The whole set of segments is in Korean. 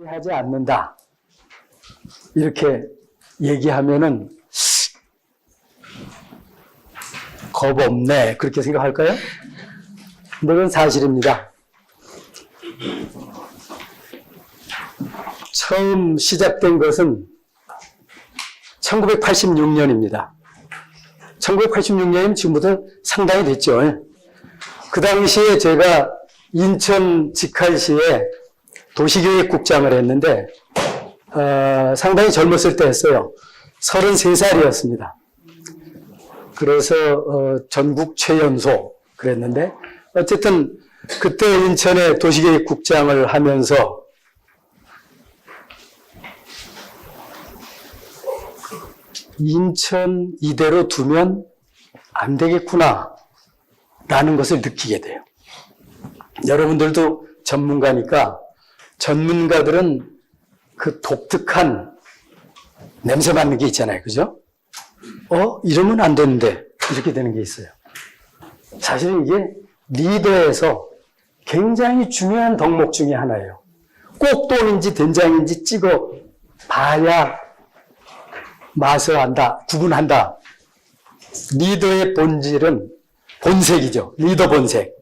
하지 않는다. 이렇게 얘기하면은 겁 없네. 그렇게 생각할까요? 근데 그건 사실입니다. 처음 시작된 것은 1986년입니다. 1986년이면 지금부터 상당히 됐죠. 그 당시에 제가 인천 직할시에 도시계획국장을 했는데 상당히 젊었을 때 했어요. 33살이었습니다. 그래서 전국 최연소 그랬는데 어쨌든 그때 인천에 도시계획국장을 하면서 인천 이대로 두면 안 되겠구나 라는 것을 느끼게 돼요. 여러분들도 전문가니까 전문가들은 그 독특한 냄새 맡는 게 있잖아요. 그죠? 이러면 안 되는데 이렇게 되는 게 있어요. 사실은 이게 리더에서 굉장히 중요한 덕목 중에 하나예요. 꼭 똥인지 된장인지 찍어 봐야 맛을 안다, 구분한다. 리더의 본질은 본색이죠. 리더 본색.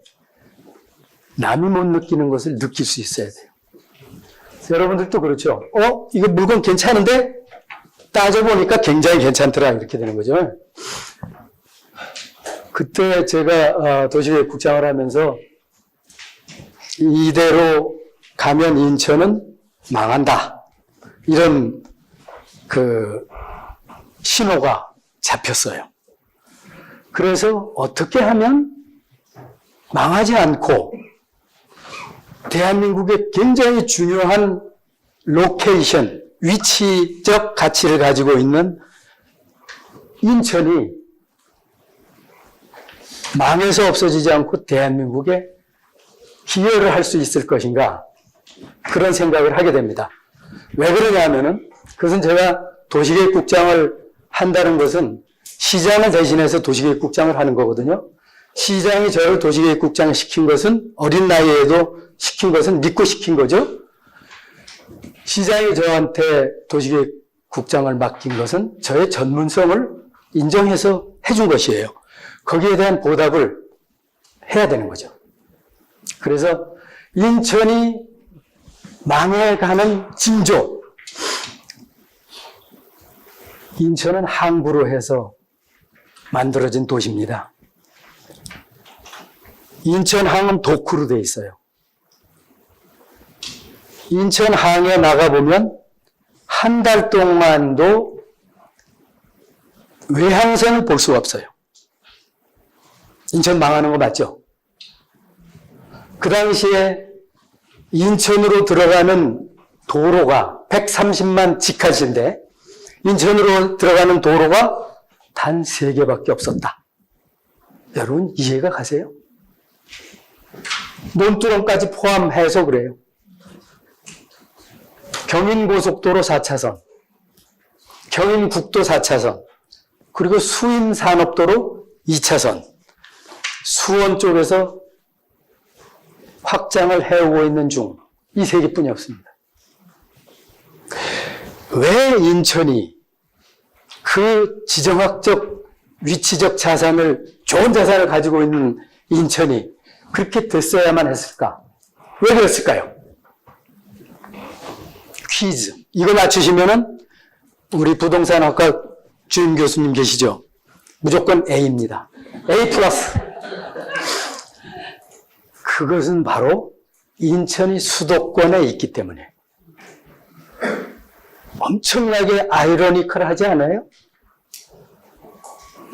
남이 못 느끼는 것을 느낄 수 있어야 돼요. 여러분들도 그렇죠. 이거 물건 괜찮은데? 따져보니까 굉장히 괜찮더라. 이렇게 되는 거죠. 그때 제가 도시계획국장을 하면서 이대로 가면 인천은 망한다. 이런 신호가 잡혔어요. 그래서 어떻게 하면 망하지 않고 대한민국의 굉장히 중요한 로케이션, 위치적 가치를 가지고 있는 인천이 망해서 없어지지 않고 대한민국에 기여를 할 수 있을 것인가 그런 생각을 하게 됩니다. 왜 그러냐 하면은 그것은 제가 도시계획국장을 한다는 것은 시장을 대신해서 도시계획국장을 하는 거거든요. 시장이 저를 도시계획국장을 시킨 것은 어린 나이에도 시킨 것은 믿고 시킨 거죠. 시장이 저한테 도시계획국장을 맡긴 것은 저의 전문성을 인정해서 해준 것이에요. 거기에 대한 보답을 해야 되는 거죠. 그래서 인천이 망해가는 징조. 인천은 항구로 해서 만들어진 도시입니다. 인천항은 도크로 되어 있어요. 인천항에 나가보면 한 달 동안도 외항선을 볼 수가 없어요. 인천 망하는 거 맞죠? 그 당시에 인천으로 들어가는 도로가 130만 직할시인데 인천으로 들어가는 도로가 단 3개밖에 없었다. 여러분 이해가 가세요? 논두렁까지 포함해서 그래요. 경인고속도로 4차선, 경인국도 4차선, 그리고 수임산업도로 2차선, 수원 쪽에서 확장을 해오고 있는 중 이 3개뿐이 없습니다. 왜 인천이 그 지정학적, 위치적 자산을, 좋은 자산을 가지고 있는 인천이 그렇게 됐어야만 했을까? 왜 그랬을까요? 퀴즈. 이거 맞추시면은 우리 부동산학과 주임 교수님 계시죠? 무조건 A입니다. A 플러스. 그것은 바로 인천이 수도권에 있기 때문에. 엄청나게 아이러니컬하지 않아요?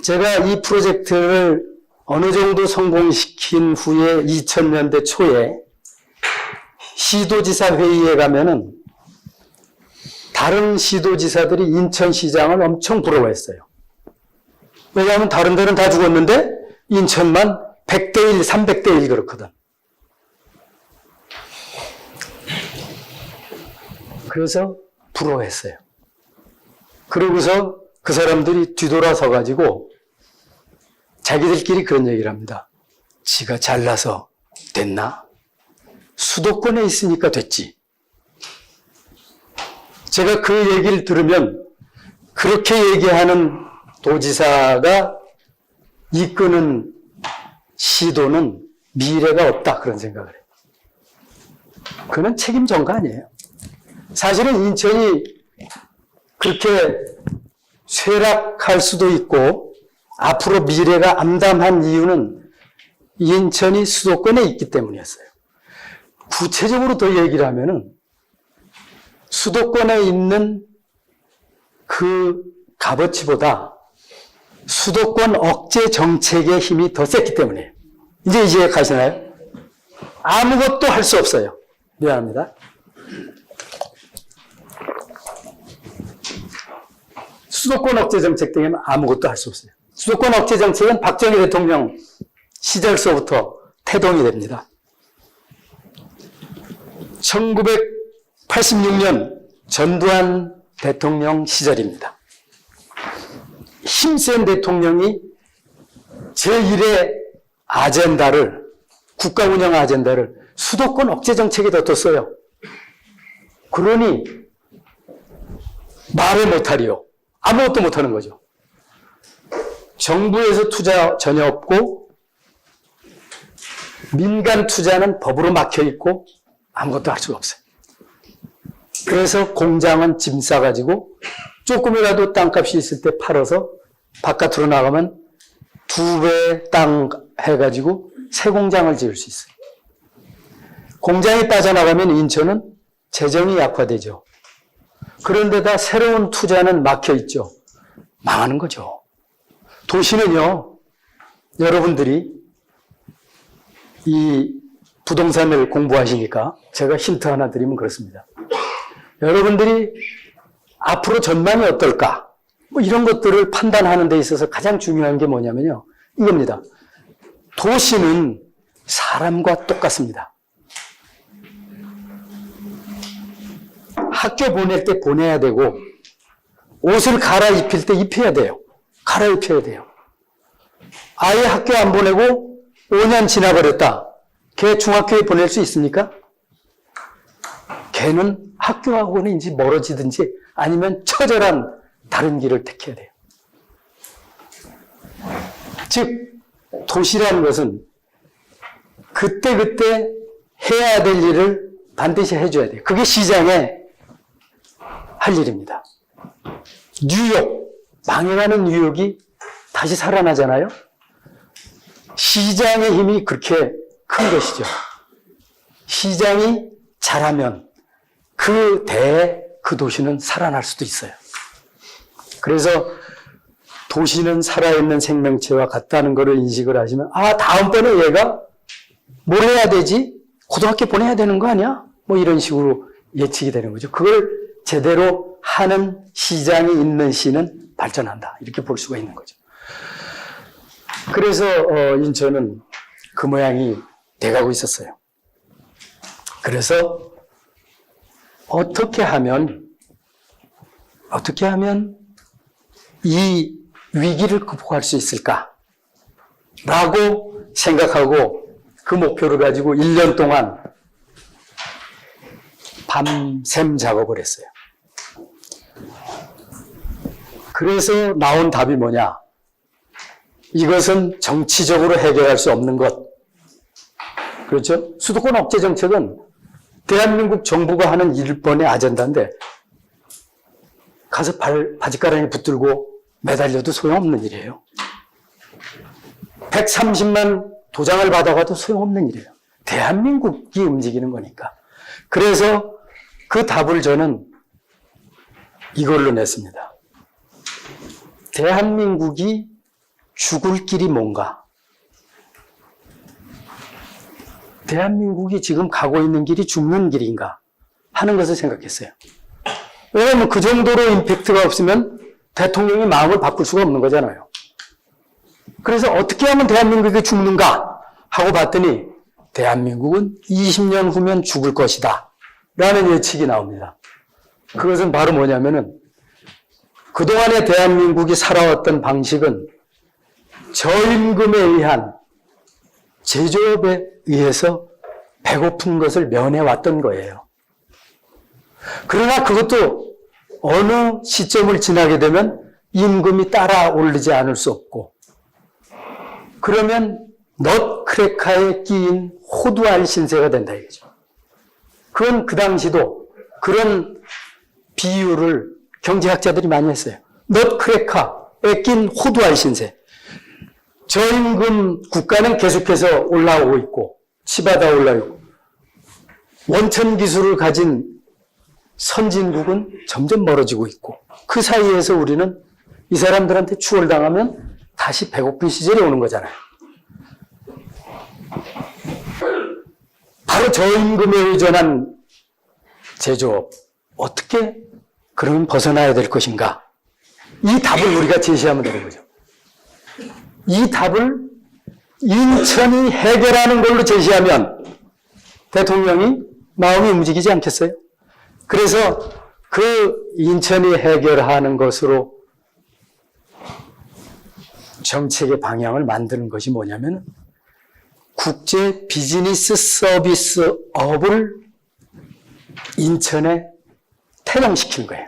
제가 이 프로젝트를 어느 정도 성공시킨 후에 2000년대 초에 시도지사 회의에 가면은 다른 시도지사들이 인천시장을 엄청 부러워했어요. 왜냐하면 다른 데는 다 죽었는데 인천만 100대 1, 300대 1 그렇거든. 그래서 부러워했어요. 그러고서 그 사람들이 뒤돌아서 가지고 자기들끼리 그런 얘기를 합니다. 지가 잘나서 됐나? 수도권에 있으니까 됐지. 제가 그 얘기를 들으면 그렇게 얘기하는 도지사가 이끄는 시도는 미래가 없다 그런 생각을 해요. 그는 책임 전가 아니에요. 사실은 인천이 그렇게 쇠락할 수도 있고 앞으로 미래가 암담한 이유는 인천이 수도권에 있기 때문이었어요. 구체적으로 더 얘기를 하면은 수도권에 있는 그 값어치보다 수도권 억제 정책의 힘이 더 셌기 때문이에요. 이제 이해가시나요? 아무것도 할 수 없어요. 미안합니다. 수도권 억제 정책 때문에 아무것도 할 수 없어요. 수도권 억제 정책은 박정희 대통령 시절서부터 태동이 됩니다. 1986년 전두환 대통령 시절입니다. 힘센 대통령이 제1의 아젠다를, 국가 운영 아젠다를 수도권 억제 정책에다 뒀어요. 그러니 말을 못하리요. 아무것도 못하는 거죠. 정부에서 투자 전혀 없고 민간 투자는 법으로 막혀있고 아무것도 할 수가 없어요. 그래서 공장은 짐 싸가지고 조금이라도 땅값이 있을 때 팔아서 바깥으로 나가면 2배 땅 해가지고 새 공장을 지을 수 있어요. 공장이 빠져나가면 인천은 재정이 약화되죠. 그런데다 새로운 투자는 막혀있죠. 망하는 거죠. 도시는요, 여러분들이 이 부동산을 공부하시니까 제가 힌트 하나 드리면 그렇습니다. 여러분들이 앞으로 전망이 어떨까? 뭐 이런 것들을 판단하는 데 있어서 가장 중요한 게 뭐냐면요. 이겁니다. 도시는 사람과 똑같습니다. 학교 보낼 때 보내야 되고 옷을 갈아입힐 때 입혀야 돼요. 갈아입혀야 돼요. 아예 학교 안 보내고 5년 지나버렸다. 걔 중학교에 보낼 수 있습니까? 걔는 학교하고는 이제 멀어지든지 아니면 처절한 다른 길을 택해야 돼요. 즉 도시라는 것은 그때그때 해야 될 일을 반드시 해줘야 돼요. 그게 시장의 할 일입니다. 뉴욕, 망해가는 뉴욕이 다시 살아나잖아요. 시장의 힘이 그렇게 큰 것이죠. 시장이 잘하면 그 도시는 살아날 수도 있어요. 그래서 도시는 살아있는 생명체와 같다는 것을 인식을 하시면, 아, 다음번에 얘가 뭘 해야 되지? 고등학교 보내야 되는 거 아니야? 뭐 이런 식으로 예측이 되는 거죠. 그걸 제대로 하는 시장이 있는 시는 발전한다. 이렇게 볼 수가 있는 거죠. 그래서 인천은 그 모양이 돼가고 있었어요. 그래서 어떻게 하면 이 위기를 극복할 수 있을까? 라고 생각하고 그 목표를 가지고 1년 동안 밤샘 작업을 했어요. 그래서 나온 답이 뭐냐? 이것은 정치적으로 해결할 수 없는 것. 그렇죠? 수도권 억제 정책은 대한민국 정부가 하는 1번의 아젠다인데 가서 바짓가랑이 붙들고 매달려도 소용없는 일이에요. 130만 도장을 받아가도 소용없는 일이에요. 대한민국이 움직이는 거니까. 그래서 그 답을 저는 이걸로 냈습니다. 대한민국이 죽을 길이 뭔가? 대한민국이 지금 가고 있는 길이 죽는 길인가? 하는 것을 생각했어요. 왜냐하면 그 정도로 임팩트가 없으면 대통령이 마음을 바꿀 수가 없는 거잖아요. 그래서 어떻게 하면 대한민국이 죽는가? 하고 봤더니 대한민국은 20년 후면 죽을 것이다. 라는 예측이 나옵니다. 그것은 바로 뭐냐면은 그동안의 대한민국이 살아왔던 방식은 저임금에 의한 제조업에 의해서 배고픈 것을 면해왔던 거예요. 그러나 그것도 어느 시점을 지나게 되면 임금이 따라 오르지 않을 수 없고, 그러면 넛크래커에 끼인 호두알 신세가 된다 이거죠. 그건 그 당시도 그런 비유를 경제학자들이 많이 했어요. 넛크래커에 낀 호두알 신세. 저임금 국가는 계속해서 올라오고 있고, 치받아 올라오고, 원천 기술을 가진 선진국은 점점 멀어지고 있고, 그 사이에서 우리는 이 사람들한테 추월당하면 다시 배고픈 시절이 오는 거잖아요. 바로 저임금에 의존한 제조업, 어떻게 그러면 벗어나야 될 것인가? 이 답을 우리가 제시하면 되는 거죠. 이 답을 인천이 해결하는 걸로 제시하면 대통령이 마음이 움직이지 않겠어요? 그래서 그 인천이 해결하는 것으로 정책의 방향을 만드는 것이 뭐냐면 국제 비즈니스 서비스업을 인천에 태동시킨 거예요.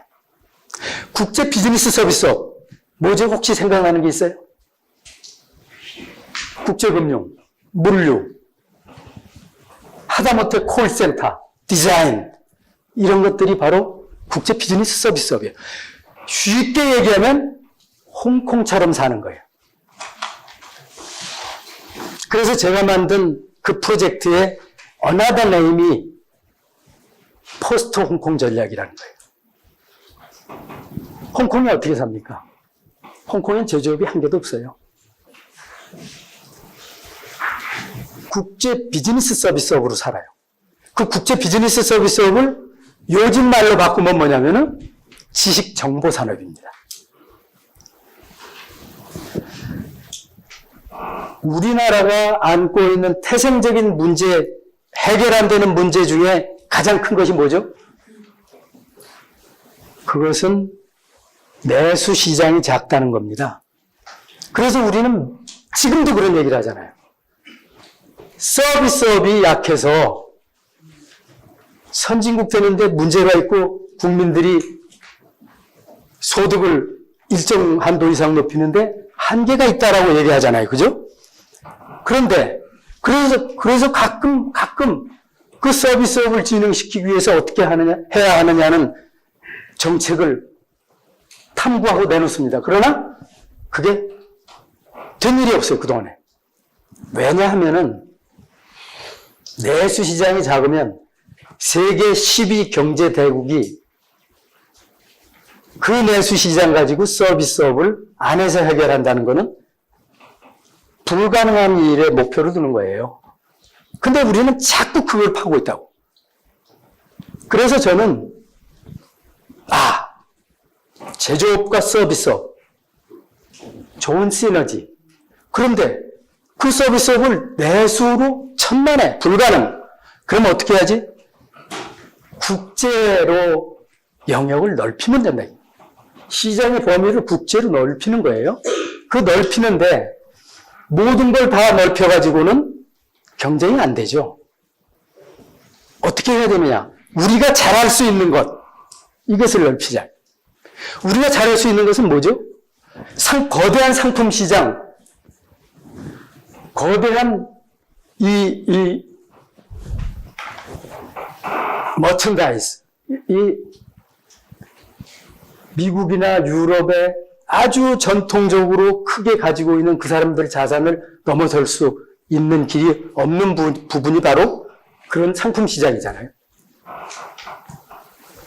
국제 비즈니스 서비스업, 뭐죠? 혹시 생각나는 게 있어요? 국제금융, 물류, 하다못해 콜센터, 디자인, 이런 것들이 바로 국제 비즈니스 서비스업이에요. 쉽게 얘기하면 홍콩처럼 사는 거예요. 그래서 제가 만든 그 프로젝트의 another name이 포스트 홍콩 전략이라는 거예요. 홍콩이 어떻게 삽니까? 홍콩엔 제조업이 한 개도 없어요. 국제 비즈니스 서비스업으로 살아요. 그 국제 비즈니스 서비스업을 요즘 말로 바꾸면 뭐냐면은 지식 정보 산업입니다. 우리나라가 안고 있는 태생적인 문제, 해결 안 되는 문제 중에 가장 큰 것이 뭐죠? 그것은 내수 시장이 작다는 겁니다. 그래서 우리는 지금도 그런 얘기를 하잖아요. 서비스업이 약해서 선진국 되는데 문제가 있고 국민들이 소득을 일정 한도 이상 높이는데 한계가 있다라고 얘기하잖아요. 그죠? 그런데 그래서 가끔 그 서비스업을 진흥시키기 위해서 어떻게 해야 하느냐는 정책을 탐구하고 내놓습니다. 그러나 그게 된 일이 없어요. 그동안에. 왜냐하면은 내수 시장이 작으면 세계 10위 경제 대국이 그 내수 시장 가지고 서비스업을 안에서 해결한다는 것은 불가능한 일에 목표로 두는 거예요. 근데 우리는 자꾸 그걸 파고 있다고. 그래서 저는 제조업과 서비스업 좋은 시너지. 그런데 그 서비스업을 내수로 천만에 불가능. 그럼 어떻게 해야지? 국제로 영역을 넓히면 된다. 시장의 범위를 국제로 넓히는 거예요. 그 넓히는데 모든 걸 다 넓혀가지고는 경쟁이 안 되죠. 어떻게 해야 되느냐? 우리가 잘할 수 있는 것, 이것을 넓히자. 우리가 잘할 수 있는 것은 뭐죠? 거대한 상품 시장, 거대한 이 머천다이즈, 미국이나 유럽에 아주 전통적으로 크게 가지고 있는 그 사람들의 자산을 넘어설 수 있는 길이 없는 부분이 바로 그런 상품 시장이잖아요.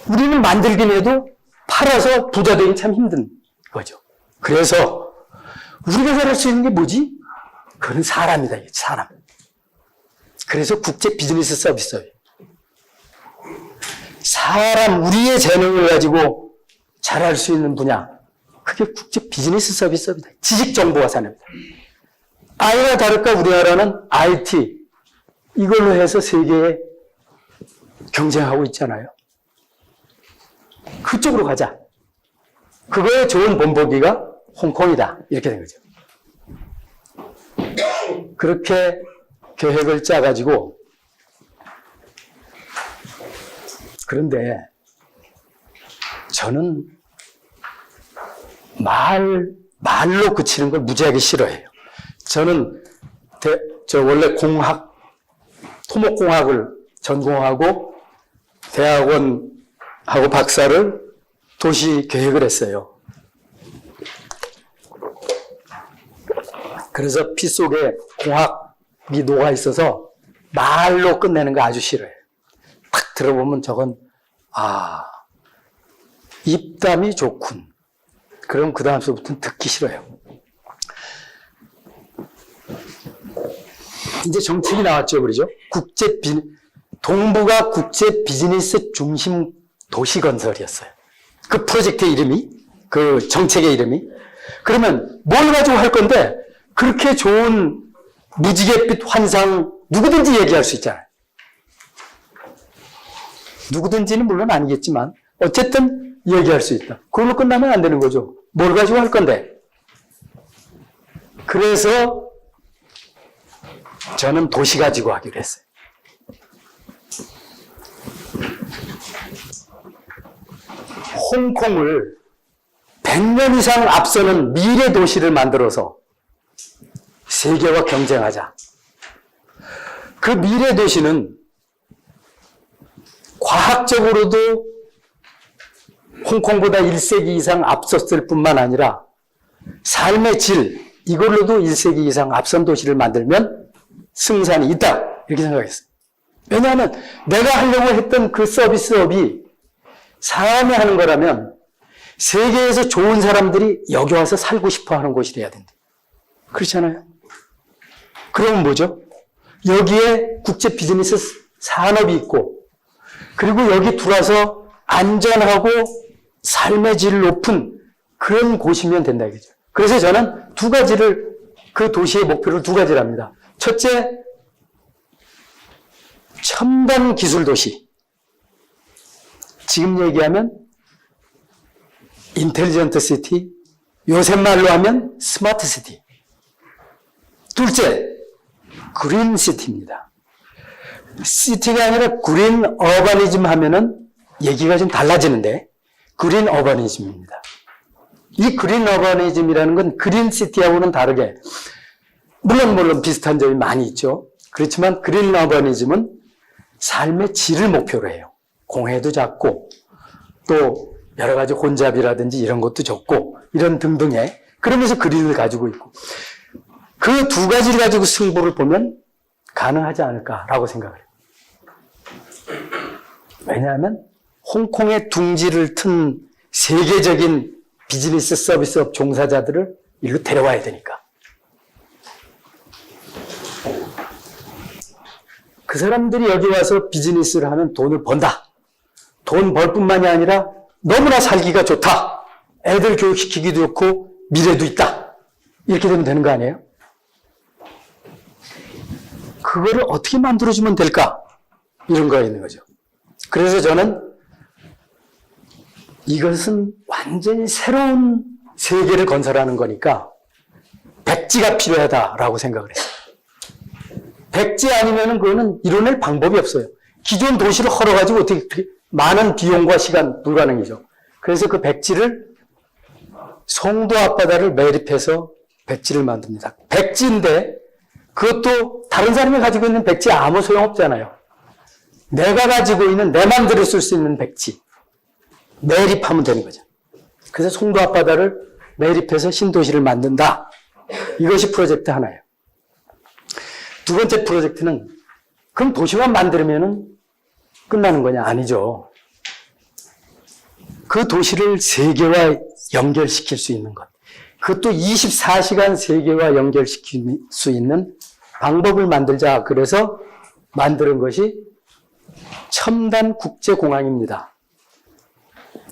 우리는 만들긴 해도 팔아서 부자 되긴 참 힘든 거죠. 그래서 우리가 잘할 수 있는 게 뭐지? 그건 사람이다, 사람. 그래서 국제 비즈니스 서비스예요. 사람, 우리의 재능을 가지고 잘할 수 있는 분야, 그게 국제 비즈니스 서비스입니다. 지식정보화 산업입니다. 아니나 다를까 우리나라는 IT, 이걸로 해서 세계에 경쟁하고 있잖아요. 그쪽으로 가자. 그거에 좋은 본보기가 홍콩이다. 이렇게 된 거죠. 그렇게 계획을 짜가지고, 그런데 저는 말로 그치는 걸 무지하게 싫어해요. 저는 원래 토목공학을 전공하고 대학원하고 박사를 도시 계획을 했어요. 그래서 피 속에 공학이 녹아 있어서 말로 끝내는 거 아주 싫어해요. 딱 들어보면 저건 입담이 좋군. 그럼 그 다음서부터는 듣기 싫어요. 이제 정책이 나왔죠, 그러죠? 동부가 국제 비즈니스 중심 도시 건설이었어요. 그 프로젝트의 이름이, 그 정책의 이름이. 그러면 뭘 가지고 할 건데 그렇게 좋은 무지갯빛 환상 누구든지 얘기할 수 있잖아요. 누구든지는 물론 아니겠지만 어쨌든 얘기할 수 있다. 그걸로 끝나면 안 되는 거죠. 뭘 가지고 할 건데. 그래서 저는 도시 가지고 하기로 했어요. 홍콩을 100년 이상 앞서는 미래 도시를 만들어서 세계와 경쟁하자. 그 미래 도시는 과학적으로도 홍콩보다 1세기 이상 앞섰을 뿐만 아니라 삶의 질, 이걸로도 1세기 이상 앞선 도시를 만들면 승산이 있다. 이렇게 생각했어요. 왜냐하면 내가 하려고 했던 그 서비스업이 사람이 하는 거라면 세계에서 좋은 사람들이 여기 와서 살고 싶어 하는 곳이 돼야 된다. 그렇잖아요? 그러면 뭐죠? 여기에 국제 비즈니스 산업이 있고, 그리고 여기 들어와서 안전하고 삶의 질을 높은 그런 곳이면 된다 이거죠. 그래서 저는 그 도시의 목표를 2가지랍니다. 첫째, 첨단 기술 도시. 지금 얘기하면 인텔리전트 시티, 요새 말로 하면 스마트 시티. 둘째, 그린 시티입니다. 시티가 아니라 그린 어바니즘 하면은 얘기가 좀 달라지는데, 그린 어바니즘입니다. 이 그린 어바니즘이라는 건 그린 시티하고는 다르게, 물론 비슷한 점이 많이 있죠. 그렇지만 그린 어바니즘은 삶의 질을 목표로 해요. 공해도 작고, 또 여러 가지 혼잡이라든지 이런 것도 적고, 이런 등등의, 그러면서 그린을 가지고 있고, 그 2가지를 가지고 승부를 보면 가능하지 않을까라고 생각을 해요. 왜냐하면 홍콩의 둥지를 튼 세계적인 비즈니스 서비스업 종사자들을 일로 데려와야 되니까. 그 사람들이 여기 와서 비즈니스를 하면 돈을 번다. 돈 벌 뿐만이 아니라 너무나 살기가 좋다. 애들 교육시키기도 좋고 미래도 있다. 이렇게 되면 되는 거 아니에요? 그거를 어떻게 만들어주면 될까? 이런 거가 있는 거죠. 그래서 저는 이것은 완전히 새로운 세계를 건설하는 거니까 백지가 필요하다라고 생각을 했어요. 백지 아니면은 그거는 이뤄낼 방법이 없어요. 기존 도시를 헐어가지고 어떻게 많은 비용과 시간 불가능이죠. 그래서 그 백지를 송도 앞바다를 매립해서 백지를 만듭니다. 백지인데 그것도 다른 사람이 가지고 있는 백지 아무 소용없잖아요. 내가 가지고 있는 내 맘대로 쓸 수 있는 백지. 매립하면 되는 거죠. 그래서 송도 앞바다를 매립해서 신도시를 만든다. 이것이 프로젝트 하나예요. 2번째 프로젝트는 그럼 도시만 만들면 끝나는 거냐? 아니죠. 그 도시를 세계와 연결시킬 수 있는 것. 그것도 24시간 세계와 연결시킬 수 있는 방법을 만들자. 그래서 만드는 것이 첨단 국제공항입니다.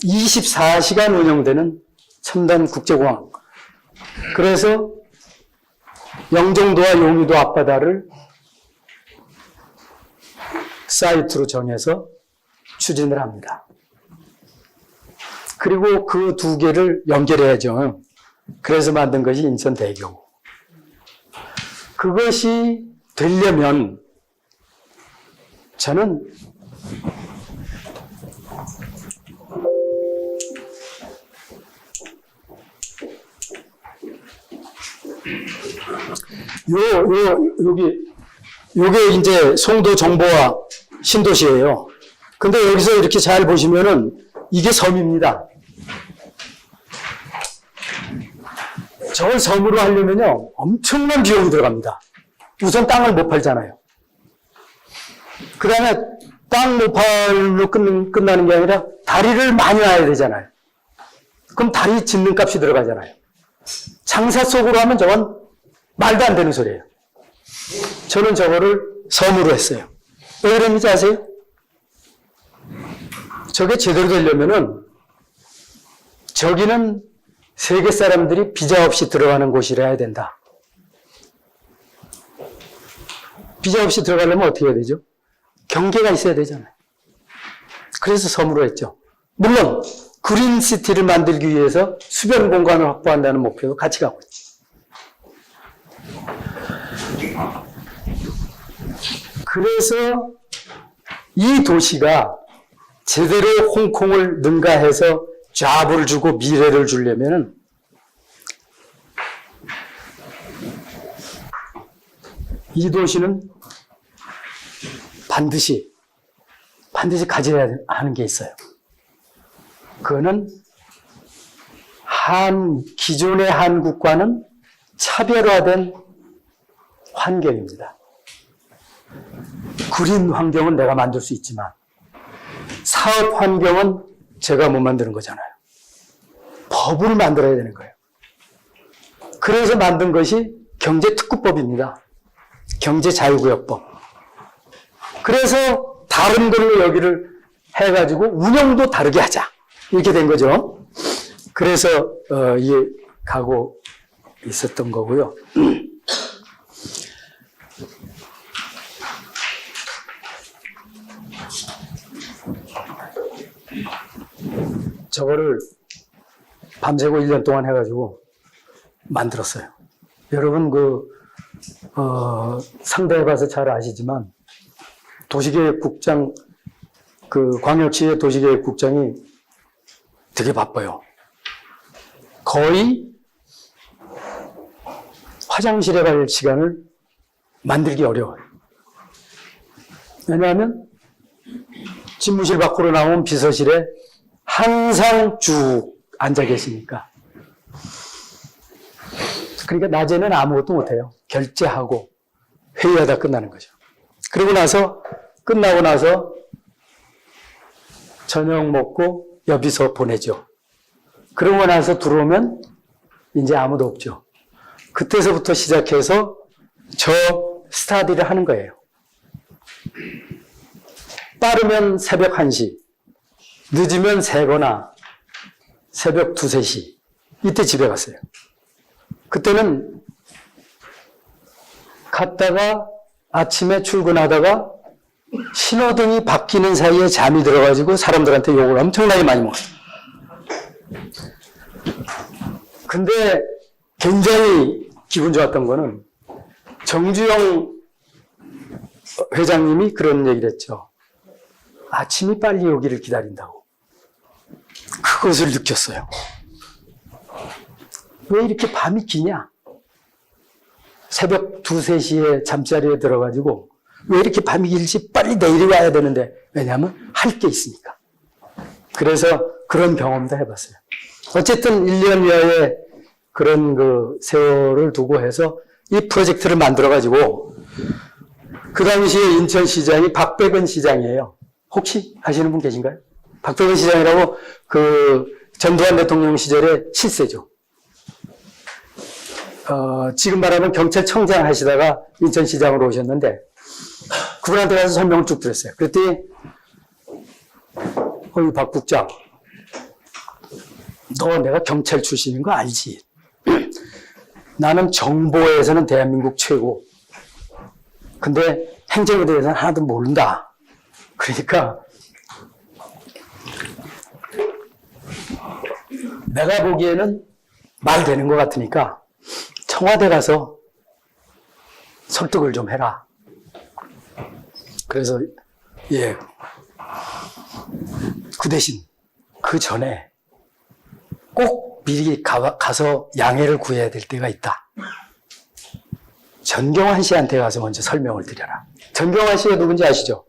24시간 운영되는 첨단 국제공항. 그래서 영종도와 용의도 앞바다를 사이트로 정해서 추진을 합니다. 그리고 그 두 개를 연결해야죠. 그래서 만든 것이 인천대교고. 그것이 되려면 저는 요게 이제 송도 정보화 신도시예요. 근데 여기서 이렇게 잘 보시면은 이게 섬입니다. 저걸 섬으로 하려면요, 엄청난 비용이 들어갑니다. 우선 땅을 못 팔잖아요. 그 다음에 땅 못 팔로 끝나는 게 아니라 다리를 많이 놔야 되잖아요. 그럼 다리 짓는 값이 들어가잖아요. 장사 속으로 하면 저건 말도 안 되는 소리예요. 저는 저거를 섬으로 했어요. 왜 그랬는지 아세요? 저게 제대로 되려면은 저기는 세계 사람들이 비자 없이 들어가는 곳이라 해야 된다. 비자 없이 들어가려면 어떻게 해야 되죠? 경계가 있어야 되잖아요. 그래서 섬으로 했죠. 물론 그린시티를 만들기 위해서 수변 공간을 확보한다는 목표도 같이 가고 있죠. 그래서 이 도시가 제대로 홍콩을 능가해서 잡을 주고 미래를 주려면은 이 도시는 반드시 가져야 하는 게 있어요. 그거는 기존의 한국과는 차별화된 환경입니다. 그린 환경은 내가 만들 수 있지만 사업 환경은 제가 못 만드는 거잖아요. 법을 만들어야 되는 거예요. 그래서 만든 것이 경제특구법입니다. 경제자유구역법. 그래서 다른 걸로 여기를 해가지고 운영도 다르게 하자. 이렇게 된 거죠. 그래서 이게 가고 있었던 거고요. 저거를 밤새고 1년 동안 해가지고 만들었어요. 여러분 상대해봐서 잘 아시지만 도시계획국장, 광역시의 도시계획국장이 되게 바빠요. 거의 화장실에 갈 시간을 만들기 어려워요. 왜냐하면 집무실 밖으로 나오면 비서실에 항상 쭉 앉아 계시니까. 그러니까 낮에는 아무것도 못해요. 결제하고 회의하다 끝나는 거죠. 끝나고 나서 저녁 먹고 여비서 보내죠. 그러고 나서 들어오면 이제 아무도 없죠. 그때서부터 시작해서 저 스타디를 하는 거예요. 빠르면 새벽 1시, 늦으면 새거나 새벽 2, 3시. 이때 집에 갔어요. 그때는 갔다가 아침에 출근하다가 신호등이 바뀌는 사이에 잠이 들어가지고 사람들한테 욕을 엄청나게 많이 먹었어요. 근데 굉장히 기분 좋았던 거는 정주영 회장님이 그런 얘기를 했죠. 아침이 빨리 오기를 기다린다고. 그것을 느꼈어요. 왜 이렇게 밤이 기냐? 새벽 2, 3시에 잠자리에 들어가지고 왜 이렇게 밤이 길지? 빨리 내일이 와야 되는데. 왜냐하면 할 게 있으니까. 그래서 그런 경험도 해봤어요. 어쨌든 1년여의 그런 세월을 두고 해서 이 프로젝트를 만들어가지고 그 당시에 인천시장이 박백은 시장이에요. 혹시 아시는 분 계신가요? 박백은 시장이라고 전두환 대통령 시절에 7세죠. 지금 말하면 경찰청장 하시다가 인천시장으로 오셨는데 그분한테 가서 설명을 쭉 드렸어요. 그랬더니 박 국장, 너 내가 경찰 출신인 거 알지? 나는 정보에서는 대한민국 최고. 근데 행정에 대해서는 하나도 모른다. 그러니까 내가 보기에는 말 되는 것 같으니까 청와대 가서 설득을 좀 해라. 그래서 예, 그 대신 그 전에 꼭 미리 가서 양해를 구해야 될 때가 있다. 전경환 씨한테 가서 먼저 설명을 드려라. 전경환 씨가 누군지 아시죠?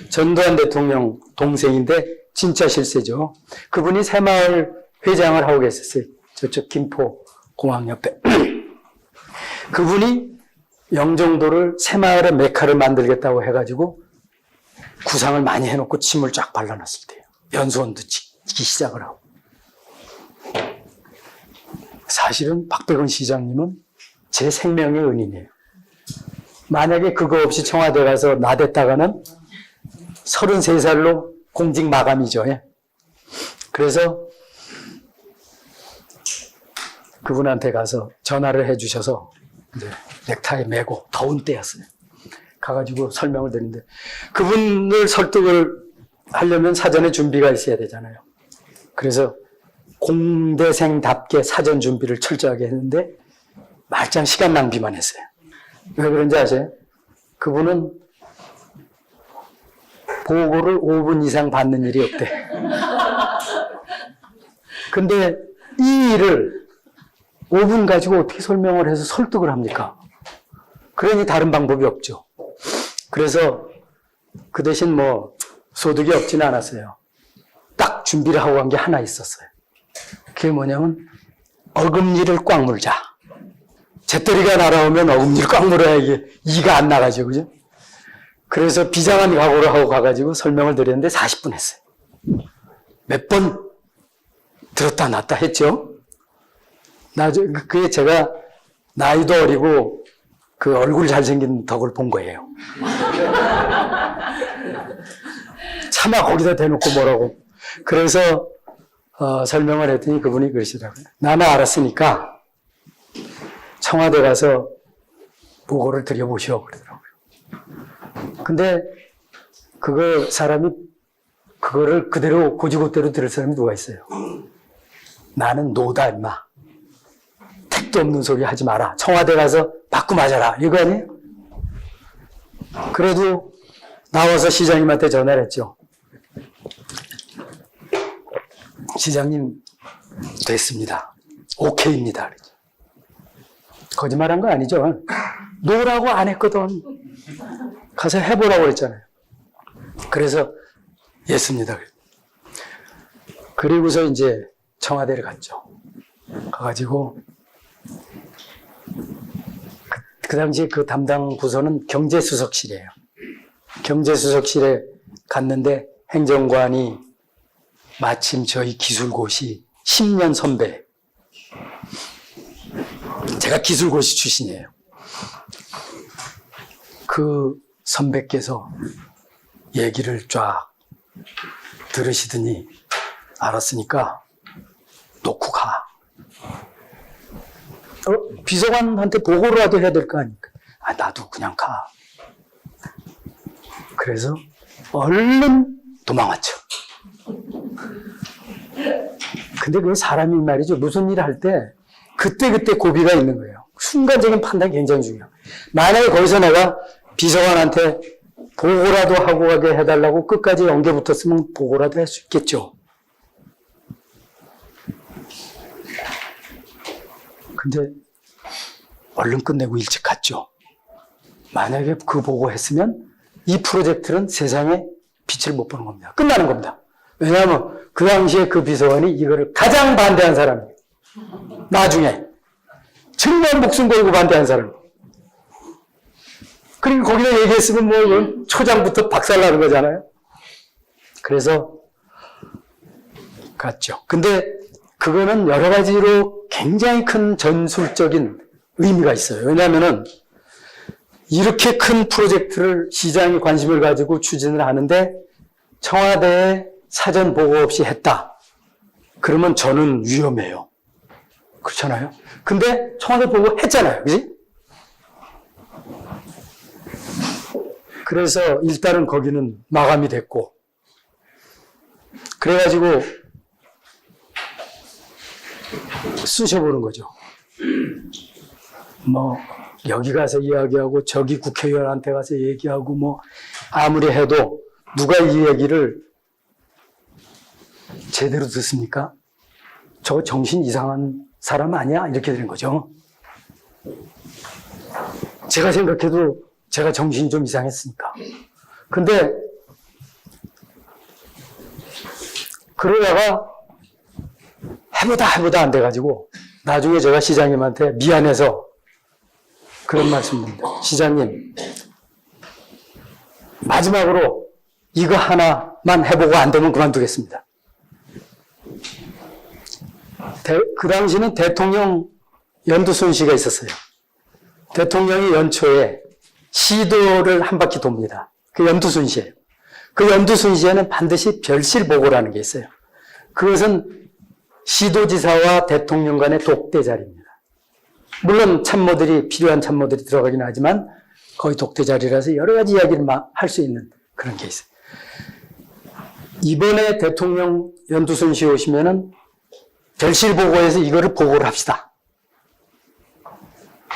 전두환 대통령 동생인데 진짜 실세죠. 그분이 새마을 회장을 하고 계셨어요. 저쪽 김포 공항 옆에. 그분이 영종도를 새마을의 메카를 만들겠다고 해가지고 구상을 많이 해놓고 침을 쫙 발라놨을 때예요. 연수원도 짓기 시작을 하고. 사실은 박백원 시장님은 제 생명의 은인이에요. 만약에 그거 없이 청와대 가서 나댔다가는 33살로 공직 마감이죠. 예. 그래서 그분한테 가서 전화를 해주셔서 이제 넥타이 메고 더운 때였어요. 가가지고 설명을 드리는데 그분을 설득을 하려면 사전에 준비가 있어야 되잖아요. 그래서 공대생답게 사전 준비를 철저하게 했는데 말짱 시간 낭비만 했어요. 왜 그런지 아세요? 그분은 보고를 5분 이상 받는 일이 없대. 근데 이 일을 5분 가지고 어떻게 설명을 해서 설득을 합니까? 그러니 다른 방법이 없죠. 그래서 그 대신 뭐 소득이 없지는 않았어요. 딱 준비를 하고 간 게 하나 있었어요. 그게 뭐냐면 어금니를 꽉 물자. 재떨이가 날아오면 어금니를 꽉 물어야 이게 이가 안 나가죠. 그죠? 그래서 비장한 각오를 하고 가가지고 설명을 드렸는데 40분 했어요. 몇 번 들었다 놨다 했죠. 그게 제가 나이도 어리고 그 얼굴 잘생긴 덕을 본 거예요. 차마 거기다 대놓고 뭐라고. 그래서 설명을 했더니 그분이 그러시더라고요. 나는 알았으니까 청와대 가서 보고를 드려보시오. 그러더라고요. 근데 사람이 그거를 그대로 고지고대로 들을 사람이 누가 있어요? 나는 노다 임마. 택도 없는 소리 하지 마라. 청와대 가서 받고 맞아라. 이거 아니에요? 그래도 나와서 시장님한테 전화를 했죠. 시장님 됐습니다. 오케이입니다. 거짓말한 거 아니죠? 노라고 안 했거든. 가서 해보라고 그랬잖아요. 그래서 예습니다. 그리고서 이제 청와대를 갔죠. 가가지고 그 당시에 그 담당 부서는 경제수석실이에요. 경제수석실에 갔는데 행정관이 마침 저희 기술고시 10년 선배. 제가 기술고시 출신이에요. 그 선배께서 얘기를 쫙 들으시더니 알았으니까 놓고 가. 비서관한테 보고라도 해야 될 거 아닙니까? 나도 그냥 가. 그래서 얼른 도망왔죠. 근데 그 사람이 말이죠. 무슨 일을 할 때 그때그때 고비가 있는 거예요. 순간적인 판단이 굉장히 중요해요. 만약에 거기서 내가 비서관한테 보고라도 하고 가게 해달라고 끝까지 연계 붙었으면 보고라도 할 수 있겠죠. 근데 얼른 끝내고 일찍 갔죠. 만약에 그 보고 했으면 이 프로젝트는 세상에 빛을 못 보는 겁니다. 끝나는 겁니다. 왜냐하면 그 당시에 그 비서관이 이거를 가장 반대한 사람이에요. 나중에 정말 목숨 걸고 반대한 사람. 그리고 거기다 얘기했으면 뭐 초장부터 박살나는 거잖아요. 그래서 갔죠. 근데 그거는 여러 가지로 굉장히 큰 전술적인 의미가 있어요. 왜냐하면은 이렇게 큰 프로젝트를 시장이 관심을 가지고 추진을 하는데 청와대에 사전 보고 없이 했다. 그러면 저는 위험해요. 그렇잖아요. 근데 청와대 보고 했잖아요. 그지? 그래서 일단은 거기는 마감이 됐고 그래가지고 쑤셔보는 거죠. 뭐 여기 가서 이야기하고 저기 국회의원한테 가서 얘기하고 뭐 아무리 해도 누가 이 얘기를 제대로 듣습니까? 저 정신 이상한 사람 아니야? 이렇게 되는 거죠. 제가 생각해도 제가 정신이 좀 이상했으니까. 근데 그러다가 해보다 안 돼가지고 나중에 제가 시장님한테 미안해서 그런 말씀드립니다. 시장님, 마지막으로 이거 하나만 해보고 안 되면 그만두겠습니다. 그 당시는 대통령 연두순시가 있었어요. 대통령이 연초에 시도를 한 바퀴 돕니다. 그 연두순시예요. 그 연두순시에는 반드시 별실보고라는 게 있어요. 그것은 시도지사와 대통령 간의 독대 자리입니다. 물론 참모들이, 필요한 참모들이 들어가긴 하지만 거의 독대 자리라서 여러 가지 이야기를 할 수 있는 그런 게 있어요. 이번에 대통령 연두순시 오시면은 별실보고에서 이거를 보고를 합시다.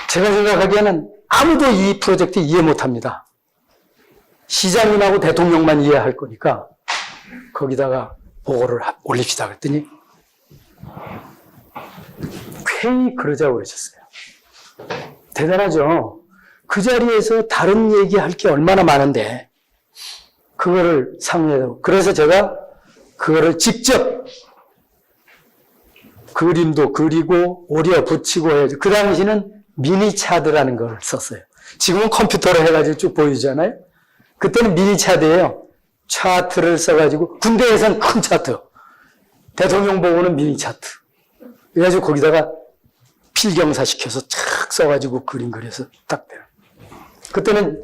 제가 생각하기에는 아무도 이 프로젝트 이해 못합니다. 시장님하고 대통령만 이해할 거니까 거기다가 보고를 올립시다 그랬더니 괜히 그러자고 그러셨어요. 대단하죠. 그 자리에서 다른 얘기할 게 얼마나 많은데 그거를 상의해서, 그래서 제가 그거를 직접 그림도 그리고 오려 붙이고 해야죠. 그 당시는 미니 차드라는 걸 썼어요. 지금은 컴퓨터로 해가지고 쭉 보여주잖아요. 그때는 미니 차드예요. 차트를 써가지고, 군대에서는 큰 차트, 대통령 보고는 미니 차트. 그래가지고 거기다가 필경사 시켜서 착 써가지고 그림 그려서 딱 돼요. 그때는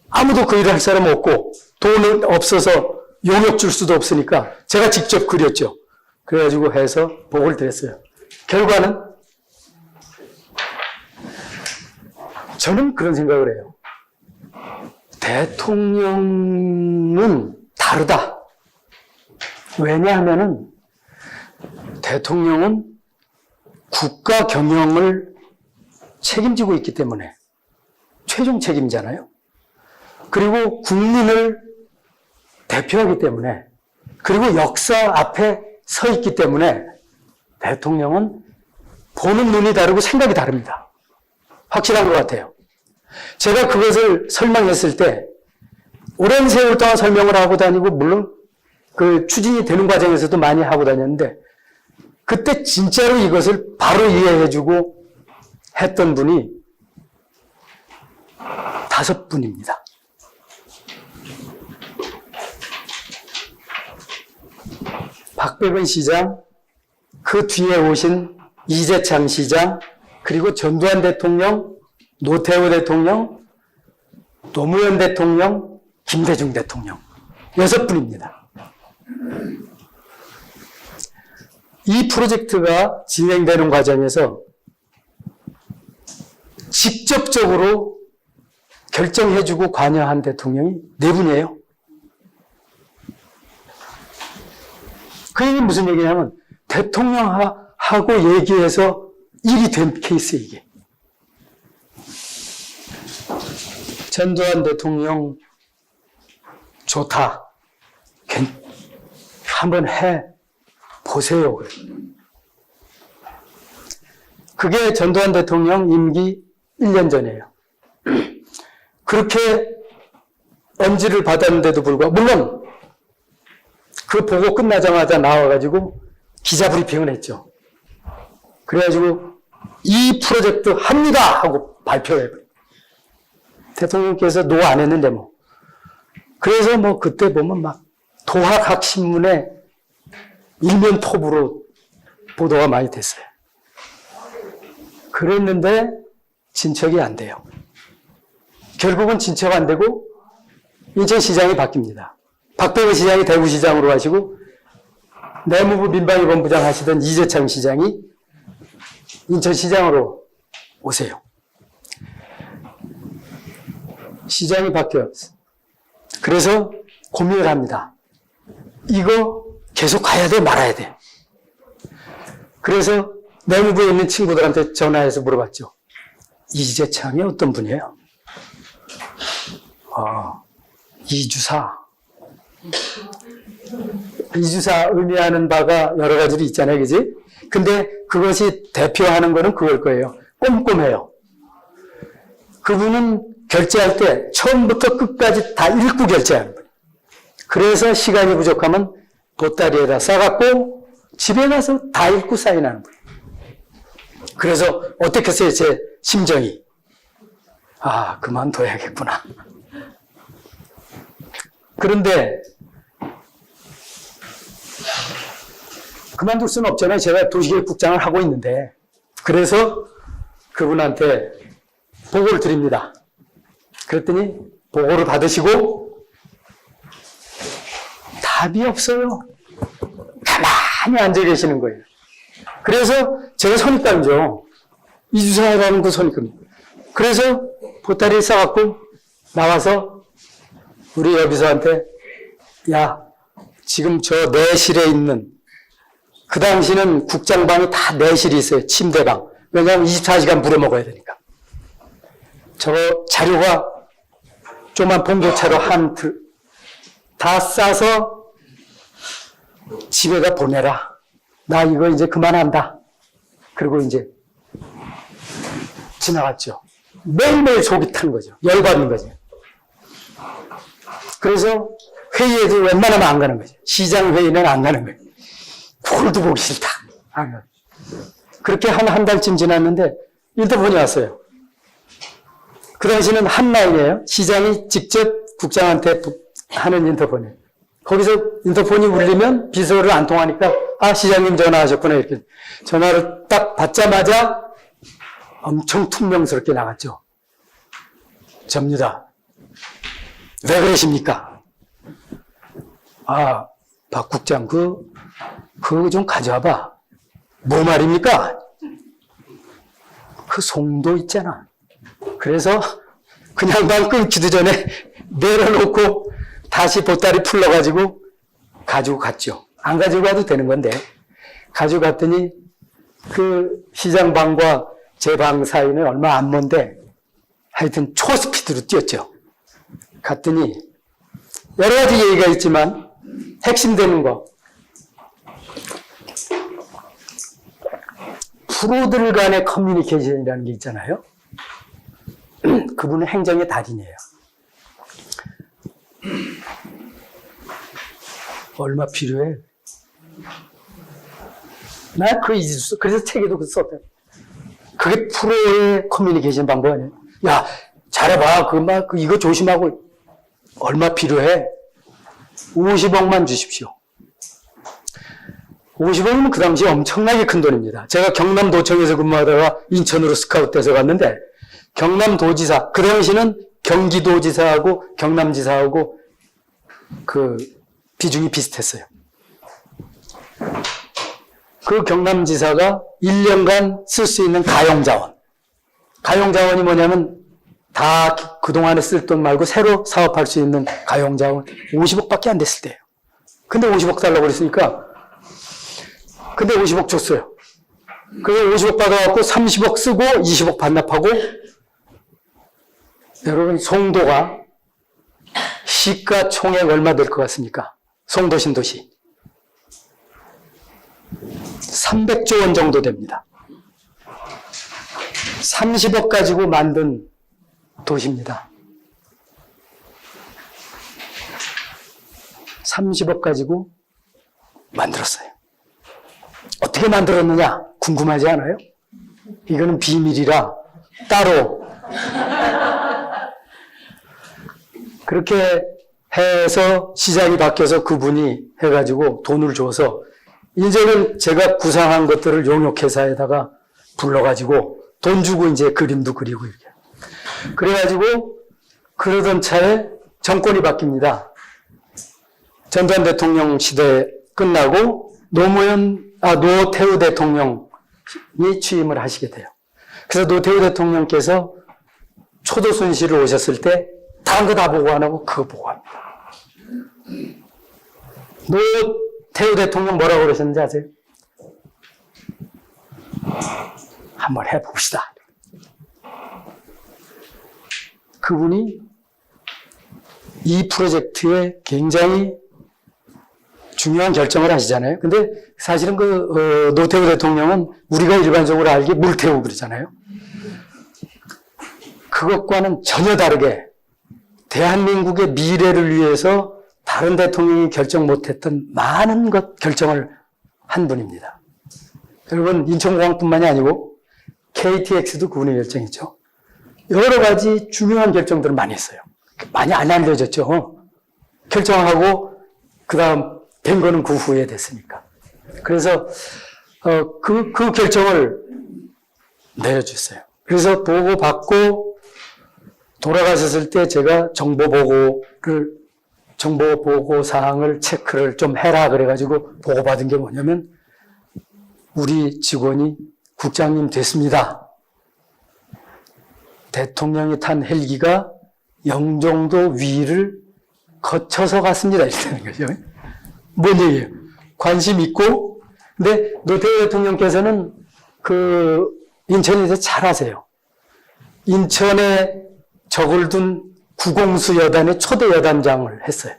아무도 그 일을 할 사람 없고 돈은 없어서 용역 줄 수도 없으니까 제가 직접 그렸죠. 그래가지고 해서 보고를 드렸어요. 결과는 저는 그런 생각을 해요. 대통령은 다르다. 왜냐하면은 대통령은 국가 경영을 책임지고 있기 때문에 최종 책임자잖아요. 그리고 국민을 대표하기 때문에, 그리고 역사 앞에 서 있기 때문에 대통령은 보는 눈이 다르고 생각이 다릅니다. 확실한 것 같아요. 제가 그것을 설명했을 때 오랜 세월 동안 설명을 하고 다니고, 물론 그 추진이 되는 과정에서도 많이 하고 다녔는데, 그때 진짜로 이것을 바로 이해해주고 했던 분이 5분입니다. 박백은 시장, 그 뒤에 오신 이재창 시장, 그리고 전두환 대통령, 노태우 대통령, 노무현 대통령, 김대중 대통령. 6분입니다. 이 프로젝트가 진행되는 과정에서 직접적으로 결정해주고 관여한 대통령이 4분이에요. 그 얘기는 무슨 얘기냐면 대통령하고 얘기해서 일이 된 케이스 이게. 전두환 대통령 좋다. 한번 해 보세요. 그게 전두환 대통령 임기 1년 전이에요. 그렇게 언지를 받았는데도 불구하고, 물론 그 보고 끝나자마자 나와가지고 기자 브리핑을 했죠. 그래가지고 이 프로젝트 합니다 하고 발표해버려요. 대통령께서 노 안 했는데 뭐. 그래서 뭐 그때 보면 막 도학학신문에 일면 톱으로 보도가 많이 됐어요. 그랬는데 진척이 안 돼요. 결국은 진척 안 되고 인천시장이 바뀝니다. 박백은 시장이 대구시장으로 하시고 내무부 민방위본부장 하시던 이재창 시장이 인천시장으로 오세요. 시장이 바뀌어요. 그래서 고민을 합니다. 이거 계속 가야 돼, 말아야 돼. 그래서 내무부에 있는 친구들한테 전화해서 물어봤죠. 이재창이 어떤 분이에요? 이주사. 이주사 의미하는 바가 여러 가지로 있잖아요. 그지? 근데 그것이 대표하는 거는 그걸 거예요. 꼼꼼해요. 그분은 결제할 때 처음부터 끝까지 다 읽고 결제하는 거예요. 그래서 시간이 부족하면 보따리에다 싸갖고 집에 가서 다 읽고 사인하는 거예요. 그래서 어떻겠어요? 제 심정이. 그만둬야겠구나. 그런데 그만둘 수는 없잖아요. 제가 도시계획국장을 하고 있는데. 그래서 그분한테 보고를 드립니다. 그랬더니 보고를 받으시고 답이 없어요. 가만히 앉아 계시는 거예요. 그래서 제가 선입감이죠. 이주사라는 그 선입감이에요. 그래서 보따리를 싸갖고 나와서 우리 여비서한테 야, 지금 저 내실에 있는 그 당시는 국장방이 다 내실이 있어요. 침대방. 왜냐하면 24시간 물어먹어야 되니까. 저 자료가 조그만 봉고차로 한 틀 다 싸서 집에다 보내라. 나 이거 이제 그만한다. 그리고 이제 지나갔죠. 매일매일 속이 탄 거죠. 열받는 거죠. 그래서 회의에도 웬만하면 안 가는 거죠. 시장 회의는 안 가는 거예요. 꼴도 보기 싫다. 안 가. 그렇게 한 달쯤 지났는데 인터폰이 왔어요. 그 당시는 한라인이에요. 시장이 직접 국장한테 하는 인터폰이에요. 거기서 인터폰이 울리면 비서를 안 통하니까 시장님 전화하셨구나 이렇게 전화를 딱 받자마자 엄청 퉁명스럽게 나갔죠. 접니다. 왜 그러십니까? 박 국장 그거 좀 가져와봐. 뭐 말입니까? 그 송도 있잖아. 그래서 그냥 방 끊기도 전에 내려놓고 다시 보따리 풀러가지고 가지고 갔죠. 안 가지고 가도 되는 건데 가지고 갔더니 그 시장방과 제 방 사이는 얼마 안 먼데 하여튼 초스피드로 뛰었죠. 갔더니 여러 가지 얘기가 있지만 핵심되는 거 프로들 간의 커뮤니케이션이라는 게 있잖아요. 그분은 행정의 달인이에요. 얼마 필요해? 그래서 책에도 썼다. 그게 프로의 커뮤니케이션 방법 아니에요? 야, 잘해봐. 이거 조심하고. 얼마 필요해? 50억만 주십시오. 50억이면 그 당시에 엄청나게 큰 돈입니다. 제가 경남도청에서 근무하다가 인천으로 스카웃돼서 갔는데, 경남도지사, 그 당시는 경기도지사하고 경남지사하고 그 비중이 비슷했어요. 그 경남지사가 1년간 쓸 수 있는 가용자원. 가용자원이 뭐냐면 다 그동안에 쓸 돈 말고 새로 사업할 수 있는 가용자원 50억밖에 안 됐을 때예요. 근데 50억 달라고 그랬으니까 근데 50억 줬어요. 그래서 50억 받아갖고 30억 쓰고 20억 반납하고 여러분 송도가 시가총액 얼마 될 것 같습니까? 송도 신도시 300조 원 정도 됩니다. 30억 가지고 만든 도시입니다. 30억 가지고 만들었어요. 어떻게 만들었느냐 궁금하지 않아요? 이거는 비밀이라 따로 그렇게 해서 시장이 바뀌어서 그분이 해가지고 돈을 줘서 이제는 제가 구상한 것들을 용역회사에다가 불러가지고 돈 주고 이제 그림도 그리고 이렇게. 그래가지고 그러던 차에 정권이 바뀝니다. 전두환 대통령 시대 끝나고 노태우 대통령이 취임을 하시게 돼요. 그래서 노태우 대통령께서 초도순실을 오셨을 때 다른 거 다 보고 안 하고 그거 보고 합니다. 노태우 대통령 뭐라고 그러셨는지 아세요? 한번 해봅시다. 그분이 이 프로젝트에 굉장히 중요한 결정을 하시잖아요. 근데 사실은 노태우 대통령은 우리가 일반적으로 알기에 물태우 그러잖아요. 그것과는 전혀 다르게 대한민국의 미래를 위해서 다른 대통령이 결정 못했던 많은 것 결정을 한 분입니다. 여러분, 인천공항뿐만이 아니고 KTX도 그분의 결정이죠. 여러 가지 중요한 결정들을 많이 했어요. 많이 안 알려졌죠. 결정하고 그 다음 된 거는 그 후에 됐으니까. 그래서 그 결정을 내려줬어요. 그래서 보고받고 돌아가셨을 때 제가 정보보고 사항을 체크를 좀 해라 그래가지고 보고받은 게 뭐냐면 우리 직원이 국장님 됐습니다. 대통령이 탄 헬기가 영종도 위를 거쳐서 갔습니다. 이렇다는 거죠. 뭔 얘기예요? 관심 있고, 근데 노태우 대통령께서는 인천에서 잘 아세요. 인천에 적을 둔 구공수 여단의 초대 여단장을 했어요.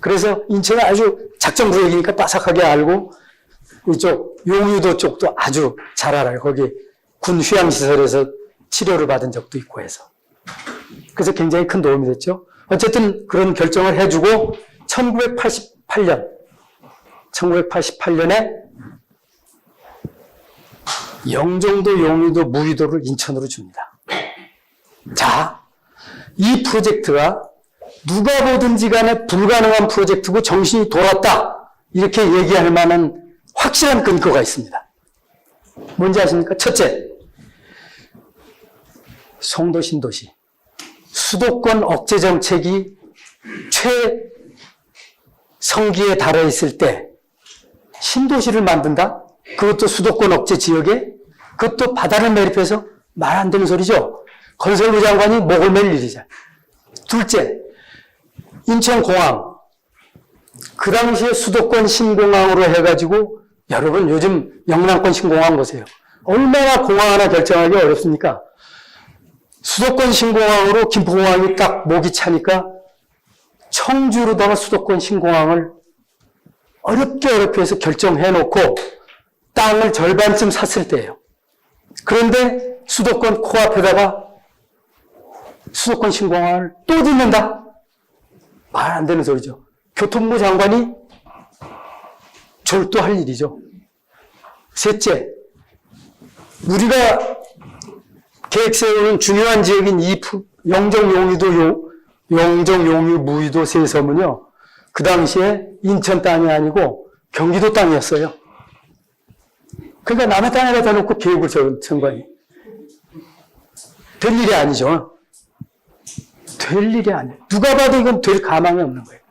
그래서 인천이 아주 작전구역이니까 빠삭하게 알고, 이쪽 용유도 쪽도 아주 잘 알아요. 거기 군 휴양시설에서 치료를 받은 적도 있고 해서. 그래서 굉장히 큰 도움이 됐죠. 어쨌든 그런 결정을 해주고 1988년에 영종도, 용유도, 무의도를 인천으로 줍니다. 자, 이 프로젝트가 누가 보든지 간에 불가능한 프로젝트고 정신이 돌았다. 이렇게 얘기할 만한 확실한 근거가 있습니다. 뭔지 아십니까? 첫째, 송도 신도시. 수도권 억제 정책이 최성기에 달해 있을 때 신도시를 만든다? 그것도 수도권 억제 지역에? 그것도 바다를 매립해서 말 안 되는 소리죠. 건설부 장관이 목을 맬 일이죠. 둘째, 인천공항. 그 당시에 수도권 신공항으로 해가지고 여러분 요즘 영남권 신공항 보세요. 얼마나 공항 하나 결정하기 어렵습니까? 수도권 신공항으로 김포공항이 딱 목이 차니까 청주로다가 수도권 신공항을 어렵게 해서 결정해놓고 땅을 절반쯤 샀을 때예요. 그런데 수도권 코앞에다가 수도권 신공항을 또 짓는다? 말 안 되는 소리죠. 교통부 장관이 절도할 일이죠. 셋째, 우리가 계획 세우는 중요한 지역인 영종, 용유, 무의도 세 섬은요, 그 당시에 인천 땅이 아니고 경기도 땅이었어요. 그러니까 남의 땅에다 대놓고 계획을 세운 거니. 될 일이 아니죠. 될 일이 아니에요. 누가 봐도 이건 될 가망이 없는 거예요.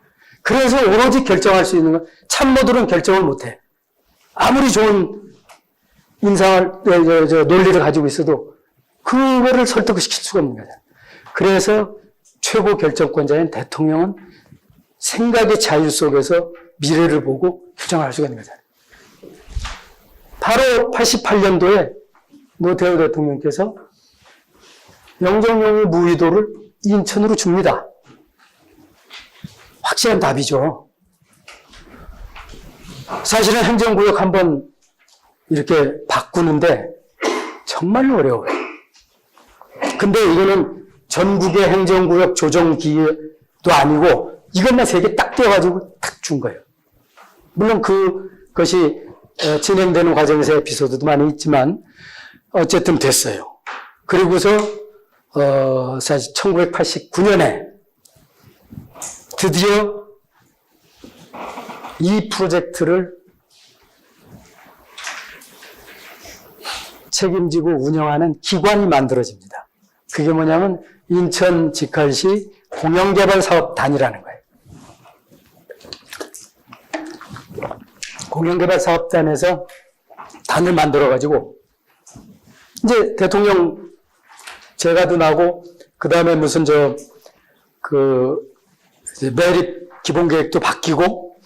그래서 오로지 결정할 수 있는 건 참모들은 결정을 못해. 아무리 좋은 논리를 가지고 있어도 그거를 설득시킬 수가 없는 거잖아요. 그래서 최고 결정권자인 대통령은 생각의 자유 속에서 미래를 보고 결정할 수가 있는 거잖아요. 바로 88년도에 노태우 대통령께서 영종용유 무의도를 인천으로 줍니다. 확실한 답이죠. 사실은 행정구역 한번 이렇게 바꾸는데 정말로 어려워요. 근데 이거는 전국의 행정구역 조정 기회도 아니고 이것만 세 개 딱 떼어가지고 딱 준 거예요. 물론 그것이 진행되는 과정에서 에피소드도 많이 있지만 어쨌든 됐어요. 그리고서 사실 1989년에 드디어 이 프로젝트를 책임지고 운영하는 기관이 만들어집니다. 그게 뭐냐면 인천 직할시 공영개발사업단이라는 거예요. 공영개발사업단에서 단을 만들어가지고 이제 대통령 재가도 나고 그 다음에 무슨 매립 기본계획도 바뀌고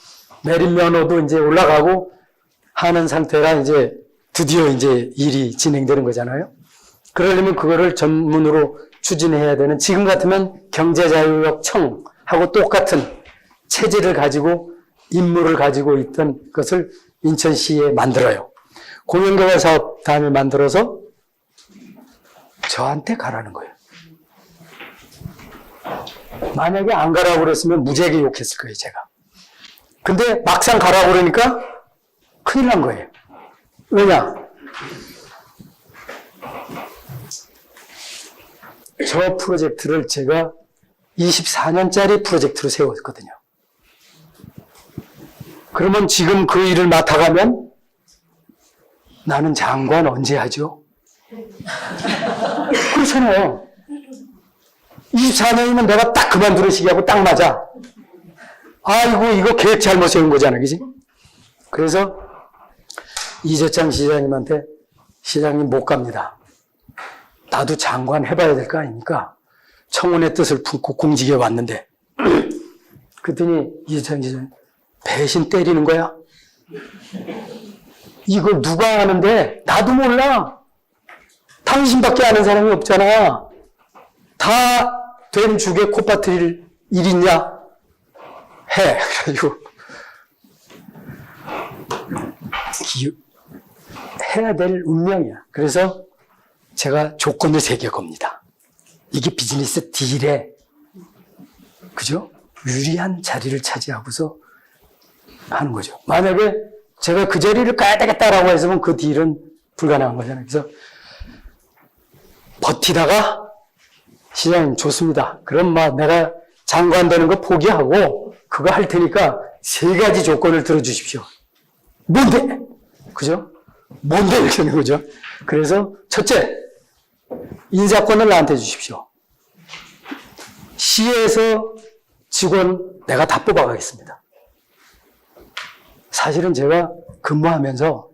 매립 면허도 이제 올라가고 하는 상태라 이제 드디어 이제 일이 진행되는 거잖아요. 그러려면 그거를 전문으로 추진해야 되는, 지금 같으면 경제자유력청하고 똑같은 체질을 가지고 임무를 가지고 있던 것을 인천시에 만들어요. 공영개발사업단을 만들어서 저한테 가라는 거예요. 만약에 안 가라고 그랬으면 무지하게 욕했을 거예요, 제가. 근데 막상 가라고 그러니까 큰일 난 거예요. 왜냐? 저 프로젝트를 제가 24년짜리 프로젝트로 세웠거든요. 그러면 지금 그 일을 맡아가면 나는 장관 언제 하죠? 그렇잖아요. 24년이면 내가 딱 그만두는 시기하고 딱 맞아. 아이고, 이거 계획 잘못 세운 거잖아, 그지? 그래서 이재창 시장님한테, 시장님 못 갑니다. 나도 장관 해봐야 될 거 아닙니까? 청원의 뜻을 품고 공직에 왔는데. 그랬더니 이재창 시장님, 배신 때리는 거야? 이걸 누가 아는데? 나도 몰라. 당신밖에 아는 사람이 없잖아. 다 된 죽에 콧바트릴 일 있냐? 해. 그래가지고 해야 될 운명이야. 그래서 제가 조건을 3개 겁니다. 이게 비즈니스 딜에, 그죠? 유리한 자리를 차지하고서 하는 거죠. 만약에 제가 그 자리를 가야 되겠다라고 해서는 그 딜은 불가능한 거잖아요. 그래서 버티다가 시장님 좋습니다. 그럼 내가 장관 되는 거 포기하고 그거 할 테니까 3가지 조건을 들어주십시오. 뭔데? 그죠? 뭔데? 이렇게 하는 거죠. 그래서 첫째, 인사권을 나한테 주십시오. 시에서 직원 내가 다 뽑아가겠습니다. 사실은 제가 근무하면서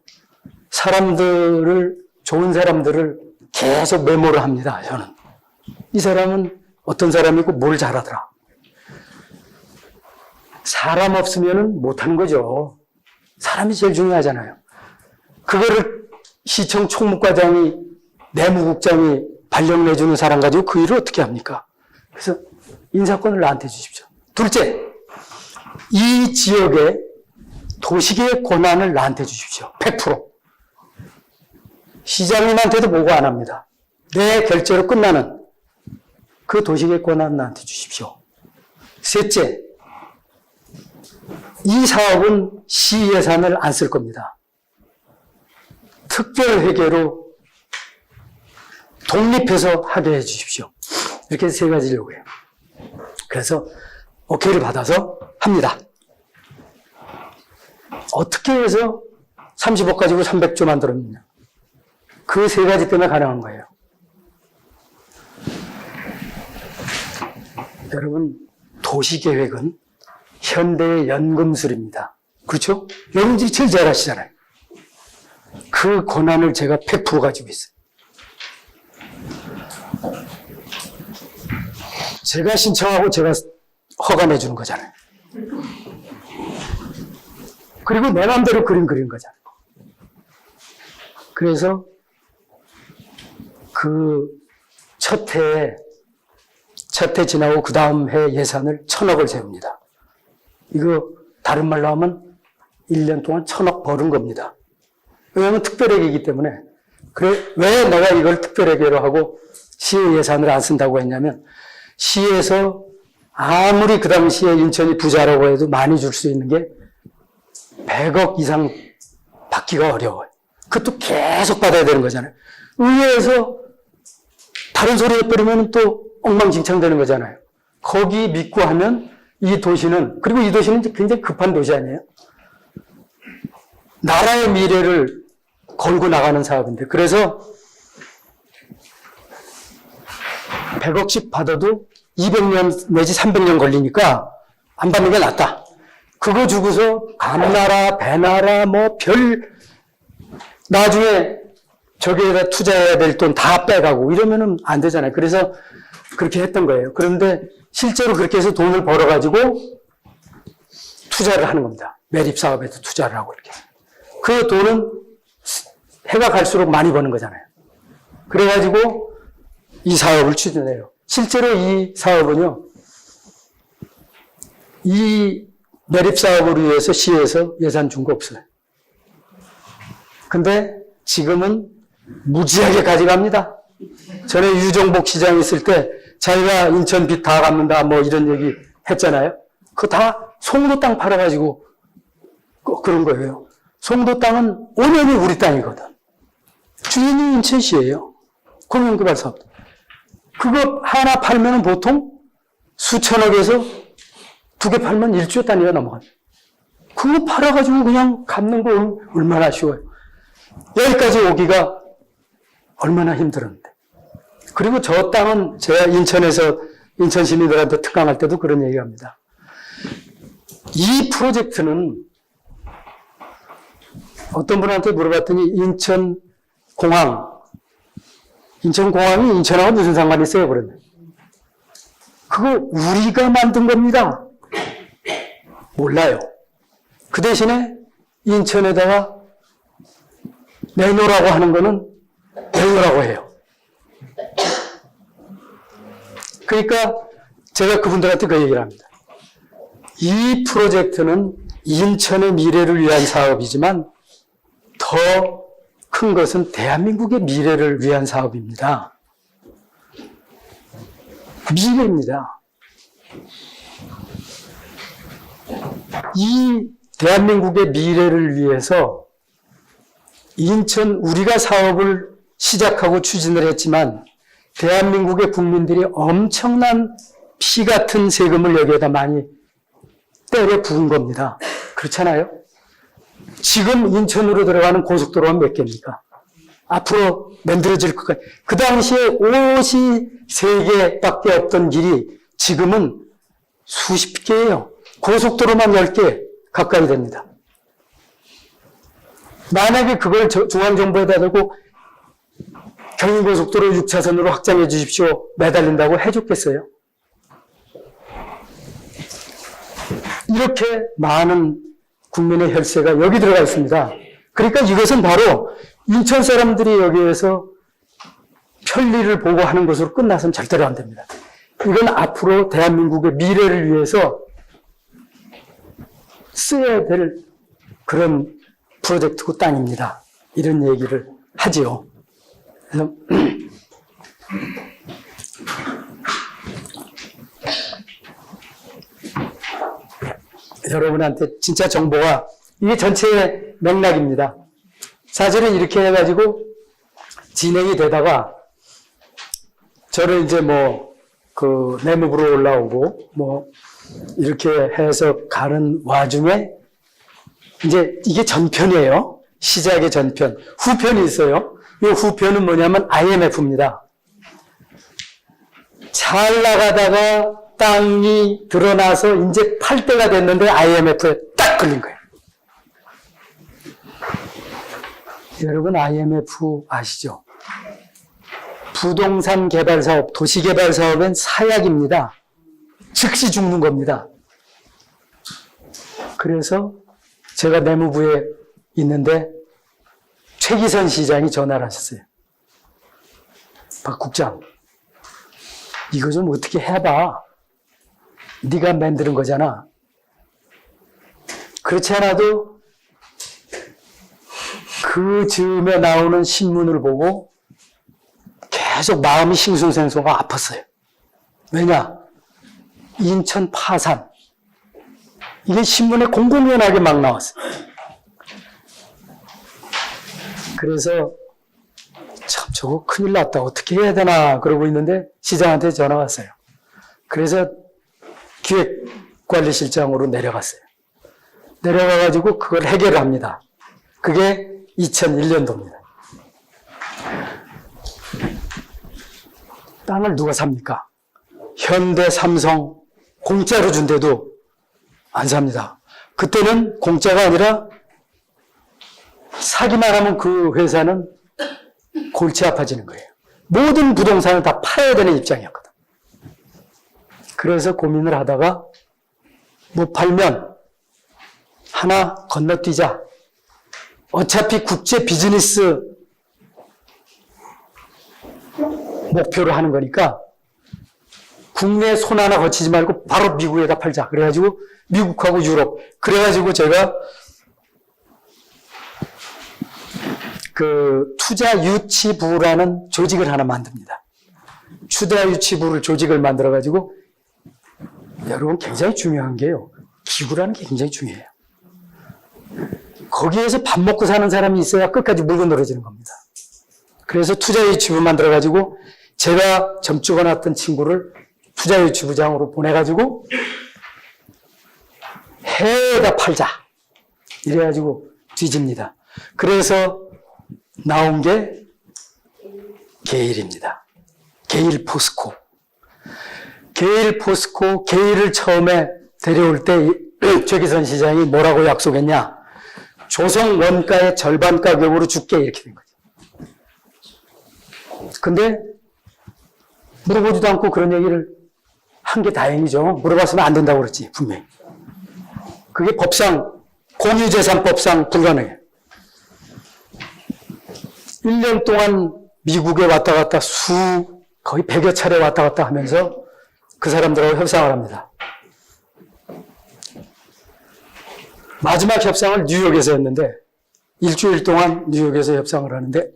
좋은 사람들을 계속 메모를 합니다. 저는. 이 사람은 어떤 사람이고 뭘 잘하더라. 사람 없으면 못하는 거죠. 사람이 제일 중요하잖아요. 그거를 시청 총무과장이, 내무국장이 발령 내주는 사람 가지고 그 일을 어떻게 합니까? 그래서 인사권을 나한테 주십시오. 둘째, 이 지역의 도시계획 권한을 나한테 주십시오. 100%. 시장님한테도 보고 안 합니다. 내 결제로 끝나는 그 도시계획 권한을 나한테 주십시오. 셋째, 이 사업은 시 예산을 안 쓸 겁니다. 특별회계로 독립해서 하게 해 주십시오. 이렇게 3가지 요구해요. 그래서 오케이를 받아서 합니다. 어떻게 해서 30억 가지고 300조 만들었느냐. 그 3가지 때문에 가능한 거예요. 여러분, 도시계획은 현대의 연금술입니다. 그렇죠? 여러분들이 제일 잘 아시잖아요. 그 권한을 제가 100% 가지고 있어요. 제가 신청하고 제가 허가내 주는 거잖아요. 그리고 내 마음대로 그림 그린 거잖아요. 그래서 그 첫 해에 지나고 그 다음 해 예산을 1000억을 세웁니다. 이거 다른 말로 하면 1년 동안 1000억 버는 겁니다. 왜냐하면 특별회계이기 때문에. 그래, 왜 내가 이걸 특별회계로 하고 시의 예산을 안 쓴다고 했냐면, 시에서 아무리 그 당시에 인천이 부자라고 해도 많이 줄 수 있는 게 100억 이상 받기가 어려워요. 그것도 계속 받아야 되는 거잖아요. 의회에서 다른 소리 해버리면 또 엉망진창 되는 거잖아요. 거기 믿고 하면 이 도시는, 그리고 이 도시는 굉장히 급한 도시 아니에요? 나라의 미래를 걸고 나가는 사업인데, 그래서 100억씩 받아도 200년 내지 300년 걸리니까 안 받는 게 낫다. 그거 주고서 감나라, 배나라, 나중에 저기에다 투자해야 될 돈 다 빼가고 이러면은 안 되잖아요. 그래서 그렇게 했던 거예요. 그런데 실제로 그렇게 해서 돈을 벌어가지고 투자를 하는 겁니다. 매립사업에도 투자를 하고 이렇게. 그 돈은 해가 갈수록 많이 버는 거잖아요. 그래가지고 이 사업을 추진해요. 실제로 이 사업은요, 이 매립 사업을 위해서 시에서 예산 준 거 없어요. 근데 지금은 무지하게 가져갑니다. 전에 유정복 시장이 있을 때 자기가 인천 빚 다 갚는다 뭐 이런 얘기 했잖아요. 그거 다 송도 땅 팔아가지고 그런 거예요. 송도 땅은 5년이 우리 땅이거든. 주인이 인천시예요. 공영개발 사업. 그거 하나 팔면 보통 수천억에서 2개 팔면 1조 단위가 넘어가요. 그거 팔아가지고 그냥 갚는 거 얼마나 쉬워요. 여기까지 오기가 얼마나 힘들었는데. 그리고 저 땅은 제가 인천에서 인천 시민들한테 특강할 때도 그런 얘기합니다. 이 프로젝트는 어떤 분한테 물어봤더니 인천공항이 인천하고 무슨 상관이 있어요? 그러면 그거 우리가 만든 겁니다. 몰라요. 그 대신에 인천에다가 내놓으라고 하는 거는 내놓으라고 해요. 그러니까 제가 그분들한테 그 얘기를 합니다. 이 프로젝트는 인천의 미래를 위한 사업이지만 더 큰 것은 대한민국의 미래를 위한 사업입니다. 미래입니다. 이 대한민국의 미래를 위해서 인천 우리가 사업을 시작하고 추진을 했지만 대한민국의 국민들이 엄청난 피 같은 세금을 여기에다 많이 때려 부은 겁니다. 그렇잖아요? 지금 인천으로 들어가는 고속도로가 몇 개입니까? 앞으로 만들어질 것 같아요. 그 당시에 53개밖에 없던 길이 지금은 수십 개예요. 고속도로만 10개 가까이 됩니다. 만약에 그걸 중앙정부에다 대고 경인고속도로 6차선으로 확장해 주십시오. 매달린다고 해줬겠어요? 이렇게 많은 국민의 혈세가 여기 들어가 있습니다. 그러니까 이것은 바로 인천 사람들이 여기에서 편리를 보고 하는 것으로 끝나서는 절대로 안 됩니다. 이건 앞으로 대한민국의 미래를 위해서 써야 될 그런 프로젝트고 땅입니다. 이런 얘기를 하지요. 그래서 여러분한테 진짜 정보가 이게 전체의 맥락입니다. 사실은 이렇게 해가지고 진행이 되다가 저를 이제 그 내무부로 올라오고 이렇게 해서 가는 와중에 이제 이게 전편이에요. 시작의 전편. 후편이 있어요. 이 후편은 뭐냐면 IMF입니다. 잘 나가다가 땅이 드러나서 이제 팔 때가 됐는데 IMF에 딱 걸린 거예요. 여러분 IMF 아시죠? 부동산 개발 사업, 도시 개발 사업은 사약입니다. 즉시 죽는 겁니다. 그래서 제가 내무부에 있는데 최기선 시장이 전화를 하셨어요. 박 국장, 이거 좀 어떻게 해봐. 네가 만드는 거잖아. 그렇지 않아도 그 즈음에 나오는 신문을 보고 계속 마음이 싱숭생숭하고 아팠어요. 왜냐? 인천 파산. 이게 신문에 공공연하게 막 나왔어요. 그래서 참 저거 큰일 났다. 어떻게 해야 되나 그러고 있는데 시장한테 전화 왔어요. 그래서 기획관리실장으로 내려갔어요. 내려가가지고 그걸 해결합니다. 그게 2001년도입니다. 땅을 누가 삽니까? 현대, 삼성 공짜로 준대도 안 삽니다. 그때는 공짜가 아니라 사기만 하면 그 회사는 골치 아파지는 거예요. 모든 부동산을 다 팔아야 되는 입장이었거든. 그래서 고민을 하다가 못 팔면 하나 건너뛰자. 어차피 국제 비즈니스 목표로 하는 거니까 국내 손 하나 거치지 말고 바로 미국에다 팔자. 그래가지고 미국하고 유럽. 그래가지고 제가 그 투자유치부라는 조직을 하나 만듭니다. 투자유치부를 조직을 만들어가지고 여러분 굉장히 중요한 게요. 기구라는 게 굉장히 중요해요. 거기에서 밥 먹고 사는 사람이 있어야 끝까지 물고 늘어지는 겁니다. 그래서 투자유치부 만들어가지고 제가 점주가 났던 친구를 투자유치부장으로 보내가지고 해외에다 팔자. 이래가지고 뒤집니다. 그래서 나온 게 게일입니다. 게일 포스코. 게일 포스코, 게일을 처음에 데려올 때 최기선 시장이 뭐라고 약속했냐. 조성 원가의 절반 가격으로 줄게 이렇게 된 거죠. 근데 물어보지도 않고 그런 얘기를 한 게 다행이죠. 물어봤으면 안 된다고 그랬지 분명히. 그게 법상 공유재산법상 불가능해요. 1년 동안 미국에 왔다 갔다 거의 100여 차례 왔다 갔다 하면서 그 사람들하고 협상을 합니다. 마지막 협상을 뉴욕에서 했는데 일주일 동안 뉴욕에서 협상을 하는데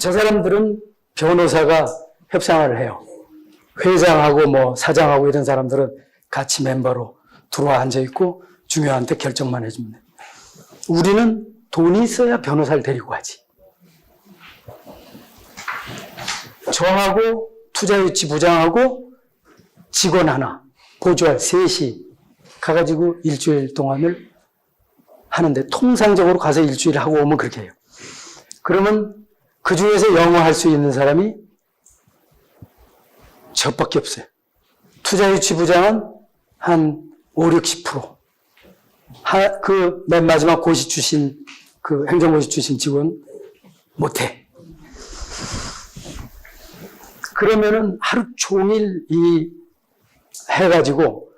저 사람들은 변호사가 협상을 해요. 회장하고 뭐 사장하고 이런 사람들은 같이 멤버로 들어와 앉아있고 중요한 때 결정만 해주면 돼요. 우리는 돈이 있어야 변호사를 데리고 가지. 저하고 투자유치 부장하고 직원 하나, 보조할 셋이 가가지고 일주일 동안을 하는데 통상적으로 가서 일주일 하고 오면 그렇게 해요. 그러면 그 중에서 영어 할 수 있는 사람이 저밖에 없어요. 투자유치 부장은 한 5, 60%. 그 맨 마지막 고시 출신, 그 행정고시 출신 직원 못해. 그러면은 하루 종일 해가지고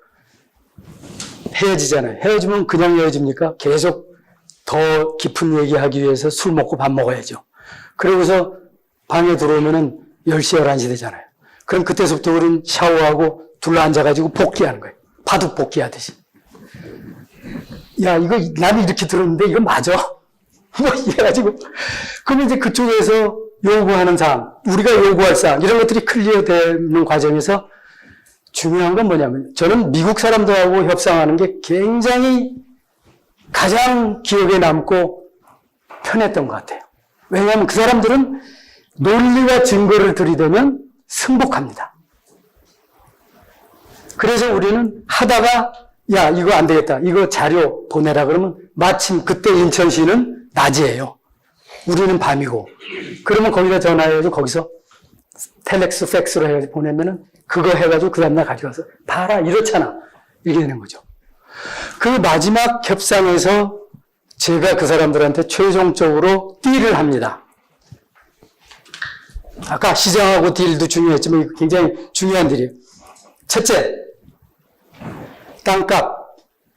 헤어지잖아요. 헤어지면 그냥 헤어집니까? 계속 더 깊은 얘기하기 위해서 술 먹고 밥 먹어야죠. 그러고서 방에 들어오면은 10시, 11시 되잖아요. 그럼 그때서부터 우리는 샤워하고 둘러 앉아가지고 복귀하는 거예요. 바둑 복귀하듯이. 야, 이거 나는 이렇게 들었는데 이거 맞아? 뭐 이래가지고. 그러면 이제 그쪽에서 요구하는 사항, 우리가 요구할 사항, 이런 것들이 클리어되는 과정에서 중요한 건 뭐냐면 저는 미국 사람들하고 협상하는 게 굉장히 가장 기억에 남고 편했던 것 같아요. 왜냐하면 그 사람들은 논리와 증거를 들이대면 승복합니다. 그래서 우리는 하다가 야 이거 안 되겠다. 이거 자료 보내라 그러면 마침 그때 인천시는 낮이에요. 우리는 밤이고. 그러면 거기다 전화해가지고 거기서 텔렉스 팩스로 해가지고 보내면은 그거 해가지고 그 다음날 가져가서 봐라 이렇잖아. 이렇게 되는 거죠. 그 마지막 협상에서 제가 그 사람들한테 최종적으로 딜을 합니다. 아까 시장하고 딜도 중요했지만 굉장히 중요한 딜이에요. 첫째, 땅값,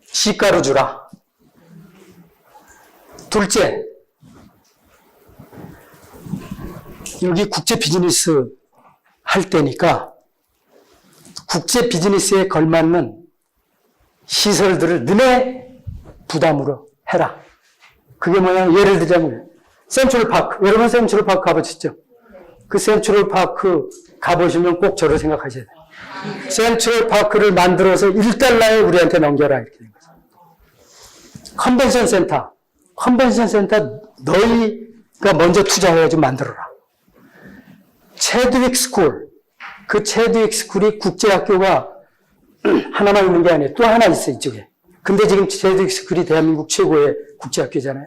시가로 주라. 둘째, 여기 국제 비즈니스 할 때니까 국제 비즈니스에 걸맞는 시설들을 너네 부담으로 해라. 그게 뭐냐면 예를 들자면 센트럴파크, 여러분 센트럴파크 가보셨죠? 그 센트럴파크 가보시면 꼭 저를 생각하셔야 돼요. 센트럴파크를 만들어서 1달러에 우리한테 넘겨라 이렇게 된 거죠. 컨벤션 센터 너희가 먼저 투자해가지고 만들어라. 체드윅 스쿨, 그 체드윅 스쿨이 국제학교가 하나만 있는 게 아니에요. 또 하나 있어요, 이쪽에. 근데 지금 체드윅 스쿨이 대한민국 최고의 국제학교잖아요.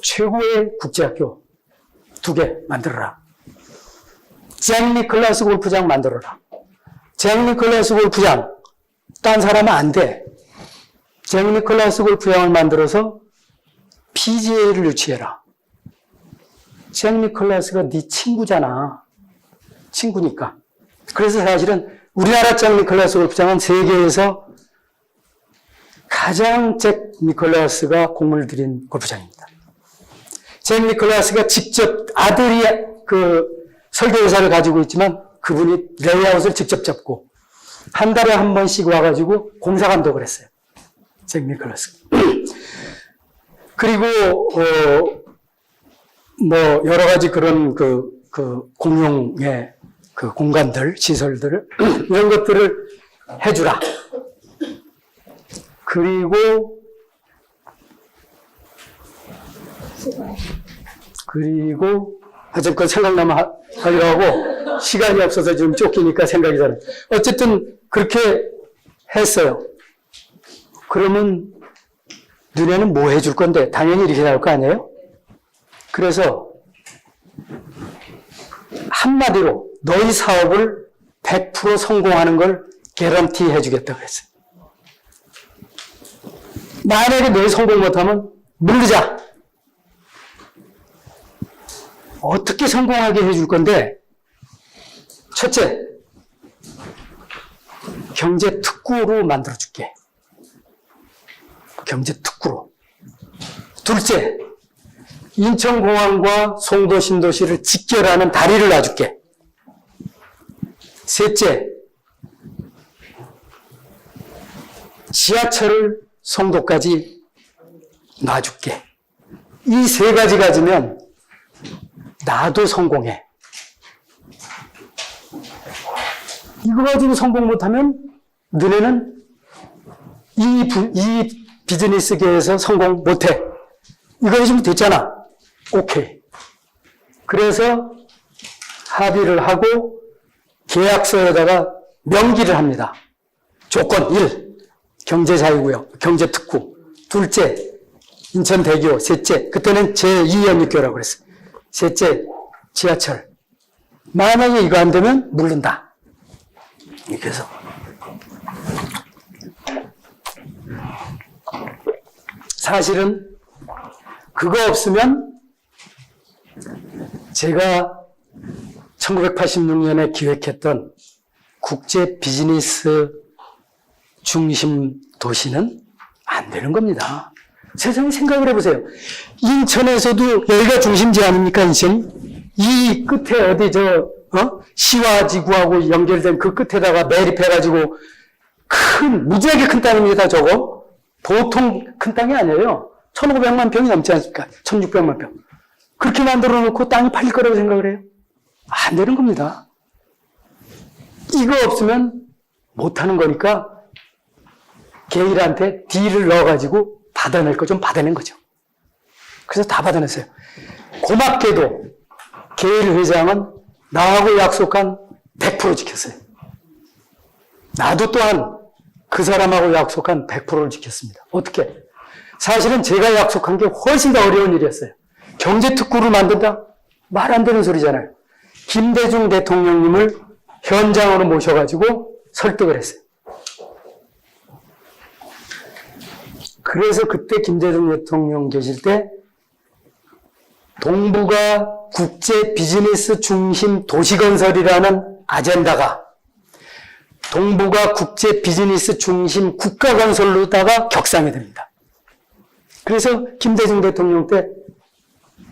최고의 국제학교 2개 만들어라. 잭 니콜라스 골프장 만들어라. 잭 니콜라스 골프장, 딴 사람은 안 돼. 잭 니콜라스 골프장을 만들어서 PGA를 유치해라. 잭 니콜라스가 네 친구잖아. 친구니까. 그래서 사실은 우리나라 잭 니콜라스 골프장은 세계에서 가장 잭 니콜라스가 공을 들인 골프장입니다. 잭 니콜라스가 직접 아들이 그 설계회사를 가지고 있지만 그분이 레이아웃을 직접 잡고 한 달에 한 번씩 와가지고 공사 감독을 했어요. 잭 니콜라스. 그리고 뭐 여러 가지 그런 그 공용의 그 공간들, 시설들을 이런 것들을 해주라. 그리고 어쨌건 생각나면 하려고 하고 시간이 없어서 지금 쫓기니까 생각이 잘 안 나요. 어쨌든 그렇게 했어요. 그러면 너네는 뭐 해줄 건데? 당연히 이렇게 나올 거 아니에요? 그래서 한마디로 너희 사업을 100% 성공하는 걸 개런티 해주겠다고 했어요. 만약에 너희 성공 못하면 물르자. 어떻게 성공하게 해줄 건데? 첫째, 경제 특구로 만들어줄게. 경제 특구로. 둘째, 인천공항과 송도 신도시를 직결하는 다리를 놔줄게. 셋째, 지하철을 송도까지 놔줄게. 이 세 가지 가지면 나도 성공해. 이거 가지고 성공 못하면 너네는 이 비즈니스계에서 성공 못해. 이거 해주면 됐잖아. 오케이. 그래서 합의를 하고 계약서에다가 명기를 합니다. 조건 1, 경제자유구역, 경제특구. 둘째, 인천대교. 셋째, 그때는 제2연립교라고 그랬어요. 셋째, 지하철. 만약에 이거 안 되면 물른다. 이렇게 해서. 사실은 그거 없으면 제가 1986년에 기획했던 국제 비즈니스 중심 도시는 안 되는 겁니다. 세상에 생각을 해보세요. 인천에서도 여기가 중심지 아닙니까, 인천이? 이 끝에 어디 시와지구하고 연결된 그 끝에다가 매립해가지고 무지하게 큰 땅입니다, 저거. 보통 큰 땅이 아니에요. 1,500만 평이 넘지 않습니까? 1,600만 평. 그렇게 만들어 놓고 땅이 팔릴 거라고 생각을 해요? 안 되는 겁니다. 이거 없으면 못하는 거니까 게일한테 딜을 넣어가지고 받아낼 거 좀 받아낸 거죠. 그래서 다 받아냈어요. 고맙게도 게일 회장은 나하고 약속한 100% 지켰어요. 나도 또한 그 사람하고 약속한 100%를 지켰습니다. 어떻게? 사실은 제가 약속한 게 훨씬 더 어려운 일이었어요. 경제특구를 만든다? 말 안 되는 소리잖아요. 김대중 대통령님을 현장으로 모셔가지고 설득을 했어요. 그래서 그때 김대중 대통령 계실 때 동북아 국제 비즈니스 중심 도시건설이라는 아젠다가 동북아 국제 비즈니스 중심 국가건설로다가 격상이 됩니다. 그래서 김대중 대통령 때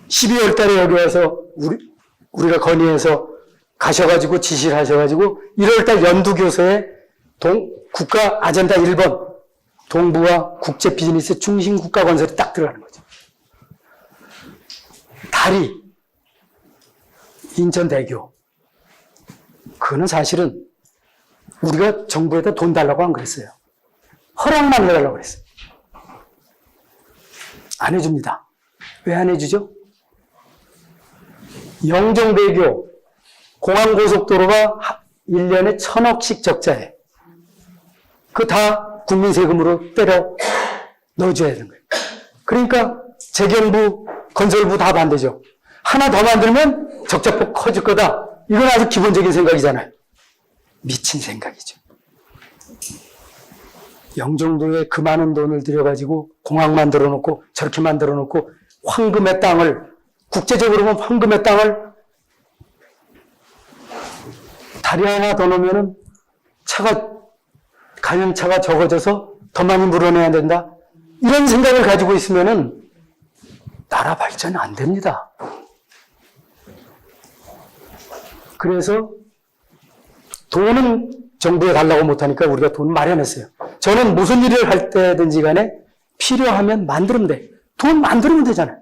12월 달에 여기 와서 우리가 건의해서 가셔가지고 지시를 하셔가지고 1월 달 연두교서에 국가 아젠다 1번 동북아 국제 비즈니스 중심 국가건설이 딱 들어가는 거죠. 다리, 인천대교. 그거는 사실은 우리가 정부에다 돈 달라고 안 그랬어요. 허락만 해달라고 그랬어요. 안 해줍니다. 왜 안 해주죠? 영종대교 공항고속도로가 1년에 1,000억씩 적자해. 그거 다 국민 세금으로 때려 넣어줘야 되는 거예요. 그러니까 재경부, 건설부 다 반대죠. 하나 더 만들면 적자폭 커질 거다. 이건 아주 기본적인 생각이잖아요. 미친 생각이죠. 영종도에 그 많은 돈을 들여가지고 공항 만들어 놓고 저렇게 만들어 놓고 황금의 땅을, 국제적으로 보면 황금의 땅을 다리 하나 더 놓으면은 감염차가 적어져서 더 많이 물어내야 된다. 이런 생각을 가지고 있으면은 나라 발전 안 됩니다. 그래서 돈은 정부에 달라고 못하니까 우리가 돈 마련했어요. 저는 무슨 일을 할 때든지 간에 필요하면 만들면 돼. 돈 만들면 되잖아요.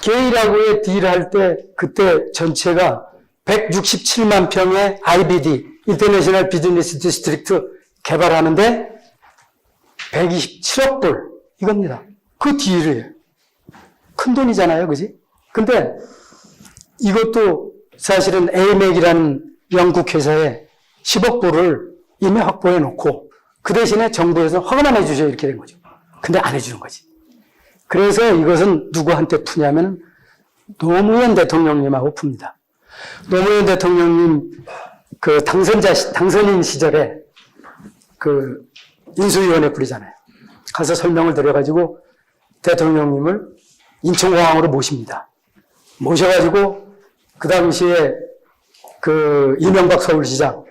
게이라고의 딜할 때 그때 전체가 167만 평의 IBD, 인터내셔널 비즈니스 디스트릭트 개발하는데 127억 불 이겁니다. 그 딜이에요. 큰 돈이잖아요. 그지? 근데 이것도 사실은 AMEC이라는 영국 회사에 10억 불을 이미 확보해 놓고 그 대신에 정부에서 허가만 해주세요 이렇게 된 거죠. 근데 안 해주는 거지. 그래서 이것은 누구한테 푸냐면 노무현 대통령님하고 풉니다. 노무현 대통령님 그 당선인 시절에 그 인수위원회 부리잖아요. 가서 설명을 드려가지고 대통령님을 인천공항으로 모십니다. 모셔가지고 그 당시에 그 이명박 서울시장,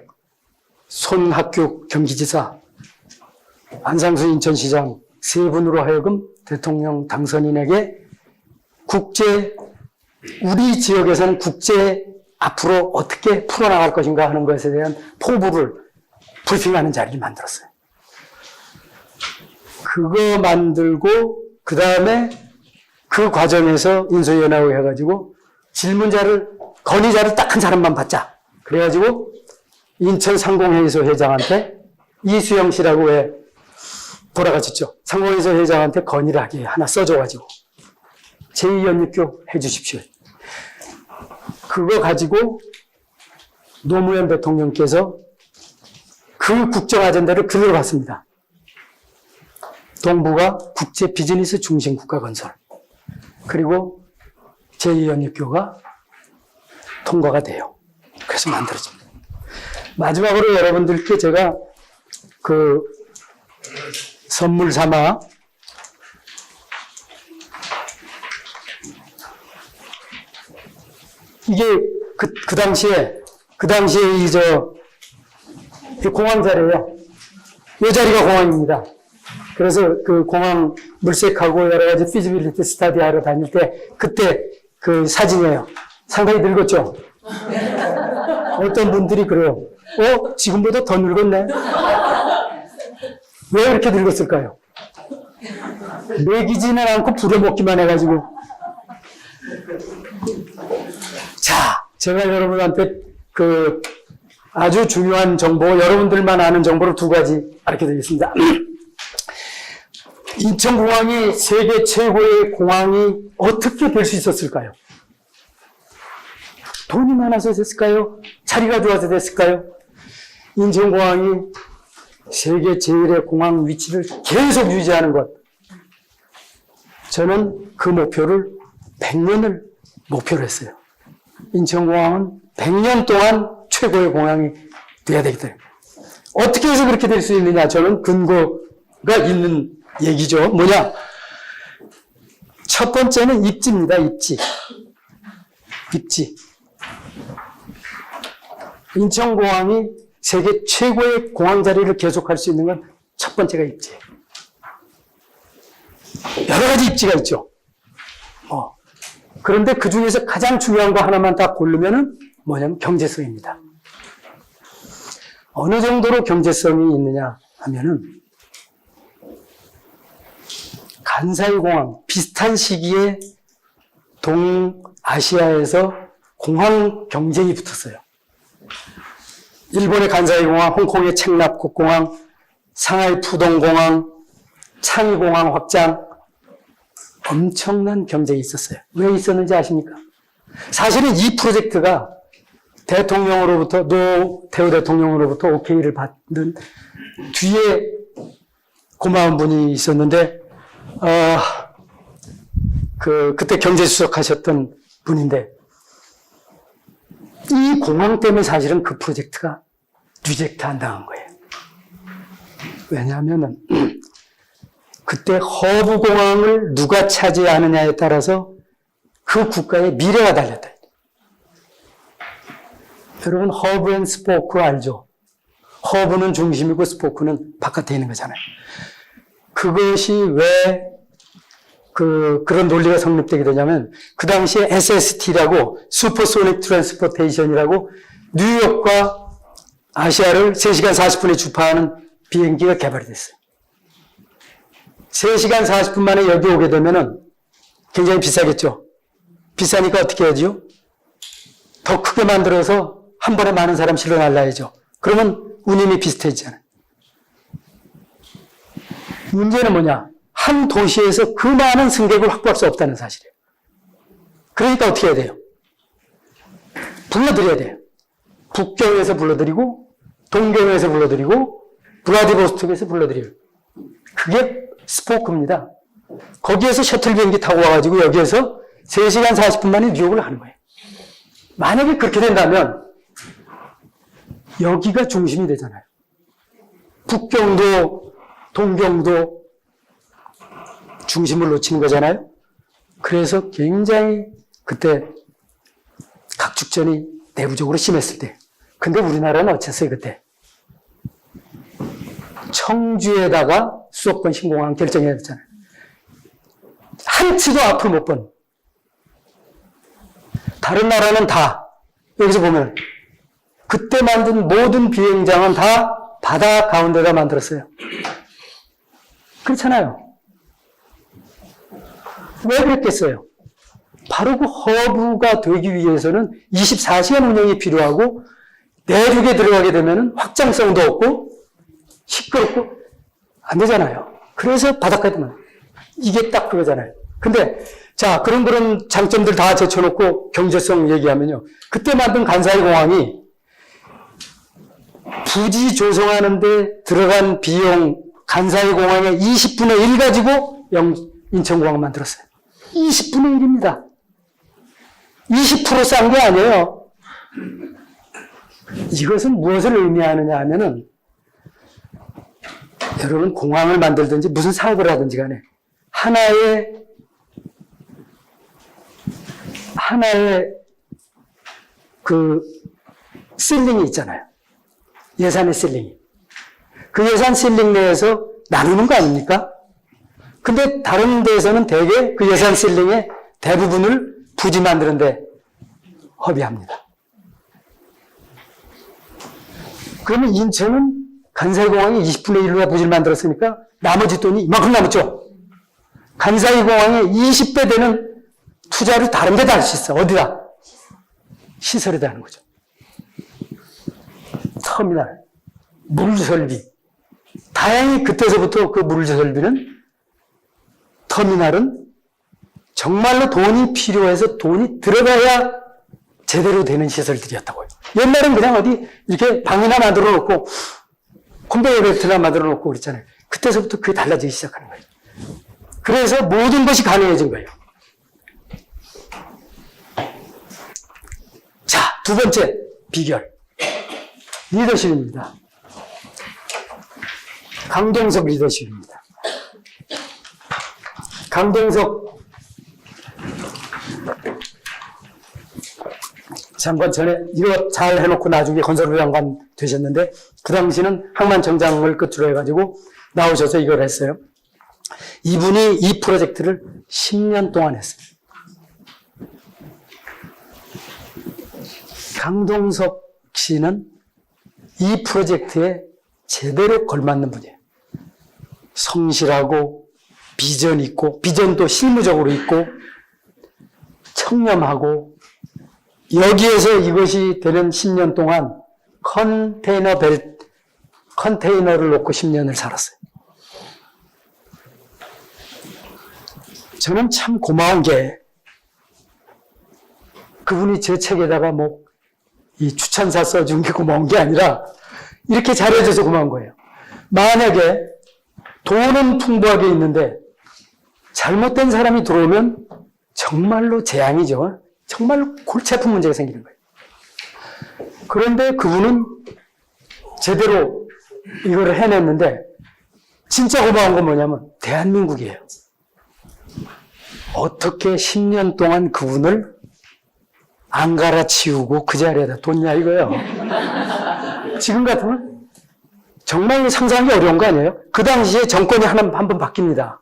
손학규 경기지사, 안상수 인천시장 세 분으로 하여금 대통령 당선인에게 우리 지역에서는 국제 앞으로 어떻게 풀어나갈 것인가 하는 것에 대한 포부를 브리핑하는 자리를 만들었어요. 그거 만들고 그 다음에 그 과정에서 인수위원회하고 해가지고 건의자를 딱 한 사람만 받자. 그래가지고 인천 상공회의소 회장한테 이수영 씨라고 왜 돌아가셨죠. 상공회의소 회장한테 건의를 하게 하나 써줘가지고 제2연립교 해주십시오. 그거 가지고 노무현 대통령께서 그 국정 아젠다를 그대로 봤습니다. 동북아 국제 비즈니스 중심 국가 건설. 그리고 제2연립교가 통과가 돼요. 그래서 만들어집니다. 마지막으로 여러분들께 제가 그 선물 삼아 이게 그 당시에 이 공항 자리예요. 이 자리가 공항입니다. 그래서 그 공항 물색하고 여러 가지 피지빌리티 스타디 하러 다닐 때 그때 그 사진이에요. 상당히 늙었죠? 어떤 분들이 그래요. 지금보다 더 늙었네? 왜 그렇게 늙었을까요? 먹이지는 않고 부려먹기만 해가지고. 자, 제가 여러분한테 그 아주 중요한 정보, 여러분들만 아는 정보를 두 가지 알려드리겠습니다. 인천공항이 세계 최고의 공항이 어떻게 될 수 있었을까요? 돈이 많아서 됐을까요? 자리가 좋아서 됐을까요? 인천공항이 세계 제1의 공항 위치를 계속 유지하는 것. 저는 그 목표를 100년을 목표로 했어요. 인천공항은 100년 동안 최고의 공항이 돼야 되기 때문에. 어떻게 해서 그렇게 될 수 있느냐? 저는 근거가 있는 얘기죠. 뭐냐? 첫 번째는 입지입니다. 입지. 인천공항이 세계 최고의 공항 자리를 계속할 수 있는 건 첫 번째가 입지예요. 여러 가지 입지가 있죠. 그런데 그 중에서 가장 중요한 거 하나만 딱 고르면은 뭐냐면 경제성입니다. 어느 정도로 경제성이 있느냐 하면은 간사이 공항 비슷한 시기에 동아시아에서 공항 경쟁이 붙었어요. 일본의 간사이 공항, 홍콩의 책납국 공항, 상하이 푸동 공항, 창의 공항 확장, 엄청난 경쟁이 있었어요. 왜 있었는지 아십니까? 사실은 이 프로젝트가 대통령으로부터, 노태우 대통령으로부터 오케이를 받는 뒤에 고마운 분이 있었는데, 그때 경제수석 하셨던 분인데, 이 공항 때문에 사실은 그 프로젝트가 리젝트 안 당한 거예요. 왜냐하면, 그때 허브 공항을 누가 차지하느냐에 따라서 그 국가의 미래가 달렸다. 여러분, 허브 앤 스포크 알죠? 허브는 중심이고 스포크는 바깥에 있는 거잖아요. 그것이 왜 그런 논리가 성립되게 되냐면, 그 당시에 SST라고, 슈퍼소닉 트랜스포테이션이라고, 뉴욕과 아시아를 3시간 40분에 주파하는 비행기가 개발이 됐어요. 3시간 40분 만에 여기 오게 되면은 굉장히 비싸겠죠. 비싸니까 어떻게 해야죠? 더 크게 만들어서 한 번에 많은 사람 실어 날라야죠. 그러면 운임이 비슷해지잖아요. 문제는 뭐냐? 한 도시에서 그 많은 승객을 확보할 수 없다는 사실이에요. 그러니까 어떻게 해야 돼요? 불러드려야 돼요. 북경에서 불러드리고, 동경에서 불러드리고, 블라디보스톡에서 불러드려요. 그게 스포크입니다. 거기에서 셔틀 비행기 타고 와가지고 여기에서 3시간 40분 만에 뉴욕을 하는 거예요. 만약에 그렇게 된다면 여기가 중심이 되잖아요. 북경도 동경도 중심을 놓치는 거잖아요. 그래서 굉장히 그때 각축전이 내부적으로 심했을 때. 근데 우리나라는 어쨌어요 그때. 청주에다가 수도권 신공항 결정해야 됐잖아요. 한 치도 앞으로 못 번. 다른 나라는 다 여기서 보면 그때 만든 모든 비행장은 다 바다 가운데다 만들었어요. 그렇잖아요. 왜 그랬겠어요? 바로 그 허브가 되기 위해서는 24시간 운영이 필요하고 내륙에 들어가게 되면 확장성도 없고 시끄럽고 안 되잖아요. 그래서 바닷가에만 이게 딱 그거잖아요. 근데 자 그런 장점들 다 제쳐놓고 경제성 얘기하면요. 그때 만든 간사이 공항이 부지 조성하는데 들어간 비용 간사이 공항의 20분의 1 가지고 인천공항 만들었어요. 20분의 1입니다. 20% 싼 게 아니에요. 이것은 무엇을 의미하느냐 하면은 여러분 공항을 만들든지 무슨 사업을 하든지 간에 하나의 그 실링이 있잖아요. 예산의 실링이. 그 예산 실링 내에서 나누는 거 아닙니까? 근데 다른 데에서는 대개 그 예산 실링의 대부분을 부지 만드는데 허비합니다. 그러면 인천은 간사이공항이 20분의 1로 부지를 만들었으니까 나머지 돈이 이만큼 남았죠. 간사이공항의 20배 되는 투자를 다른 데다 할 수 있어. 어디다? 시설에다 하는 거죠. 터미널, 물설비. 다행히 그때서부터 그 물설비는 터미널은 정말로 돈이 필요해서 돈이 들어가야 제대로 되는 시설들이었다고요. 옛날엔 그냥 어디 이렇게 방이나 만들어 놓고 콘베이어 벨트나 만들어 놓고 그랬잖아요. 그때서부터 그게 달라지기 시작하는 거예요. 그래서 모든 것이 가능해진 거예요. 자, 두 번째 비결. 리더십입니다. 강동석 리더십입니다. 강동석 장관 전에 이거 잘 해놓고 나중에 건설부 장관 되셨는데 그 당시는 항만청장을 끝으로 해가지고 나오셔서 이걸 했어요. 이분이 이 프로젝트를 10년 동안 했어요. 강동석 씨는 이 프로젝트에 제대로 걸맞는 분이에요. 성실하고 비전 있고 비전도 실무적으로 있고 청렴하고 여기에서 이것이 되는 10년 동안 컨테이너를 놓고 10년을 살았어요. 저는 참 고마운 게 그분이 제 책에다가 이 추천사 써준 게 고마운 게 아니라 이렇게 잘해줘서 고마운 거예요. 만약에 돈은 풍부하게 있는데 잘못된 사람이 들어오면 정말로 재앙이죠. 정말로 골치 아픈 문제가 생기는 거예요. 그런데 그분은 제대로 이거를 해냈는데 진짜 고마운 건 뭐냐면 대한민국이에요. 어떻게 10년 동안 그분을 안 갈아치우고 그 자리에다 뒀냐 이거예요. 지금 같으면 정말 상상하기 어려운 거 아니에요? 그 당시에 정권이 한 번 바뀝니다.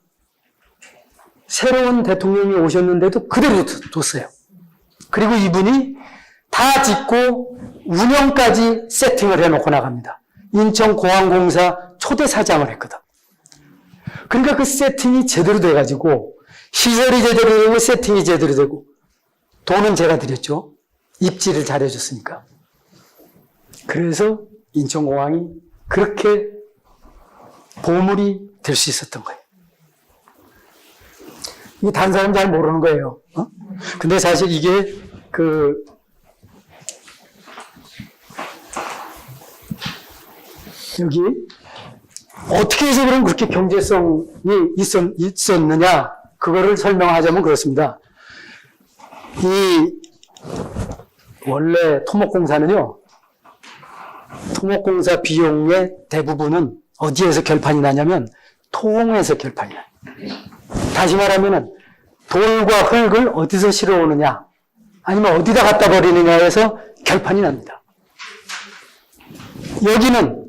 새로운 대통령이 오셨는데도 그대로 뒀어요. 그리고 이분이 다 짓고 운영까지 세팅을 해놓고 나갑니다. 인천공항공사 초대 사장을 했거든. 그러니까 그 세팅이 제대로 돼가지고 시설이 제대로 되고 세팅이 제대로 되고 돈은 제가 드렸죠. 입지를 잘해줬으니까. 그래서 인천공항이 그렇게 보물이 될 수 있었던 거예요. 이게 다른 사람 잘 모르는 거예요. 근데 사실 이게 여기 어떻게 해서 그럼 그렇게 경제성이 있었느냐 그거를 설명하자면 그렇습니다. 이 원래 토목공사는요, 토목공사 비용의 대부분은 어디에서 결판이 나냐면 토공에서 결판이 나요. 다시 말하면은 돌과 흙을 어디서 실어오느냐 아니면 어디다 갖다 버리느냐에서 결판이 납니다. 여기는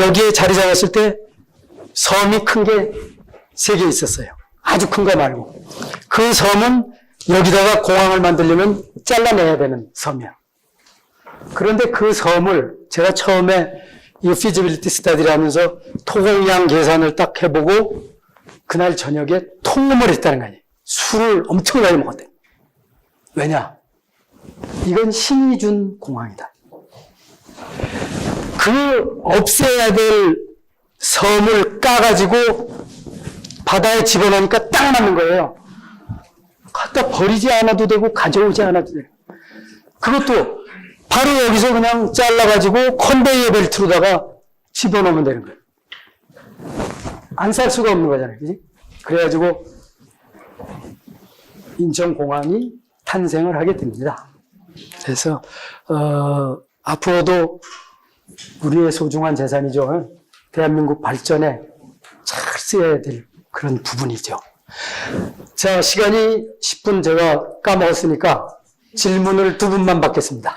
여기에 자리 잡았을 때 섬이 큰 게 3개 있었어요. 아주 큰 거 말고. 그 섬은 여기다가 공항을 만들려면 잘라내야 되는 섬이야. 그런데 그 섬을 제가 처음에 이 피지빌리티 스타디를 하면서 토공량 계산을 딱 해보고 그날 저녁에 통금을 했다는 거 아니에요. 술을 엄청나게 먹었대. 왜냐? 이건 신이 준 공항이다. 그 없애야 될 섬을 까가지고 바다에 집어넣으니까 딱 맞는 거예요. 갖다 버리지 않아도 되고 가져오지 않아도 되고. 그것도 바로 여기서 그냥 잘라가지고 컨베이어 벨트로다가 집어넣으면 되는 거예요. 안 쌀 수가 없는 거잖아요. 그지? 그래가지고 인천공항이 탄생을 하게 됩니다. 그래서 앞으로도 우리의 소중한 재산이죠. 대한민국 발전에 잘 써야 될 그런 부분이죠. 자, 시간이 10분 제가 까먹었으니까 질문을 2분만 받겠습니다.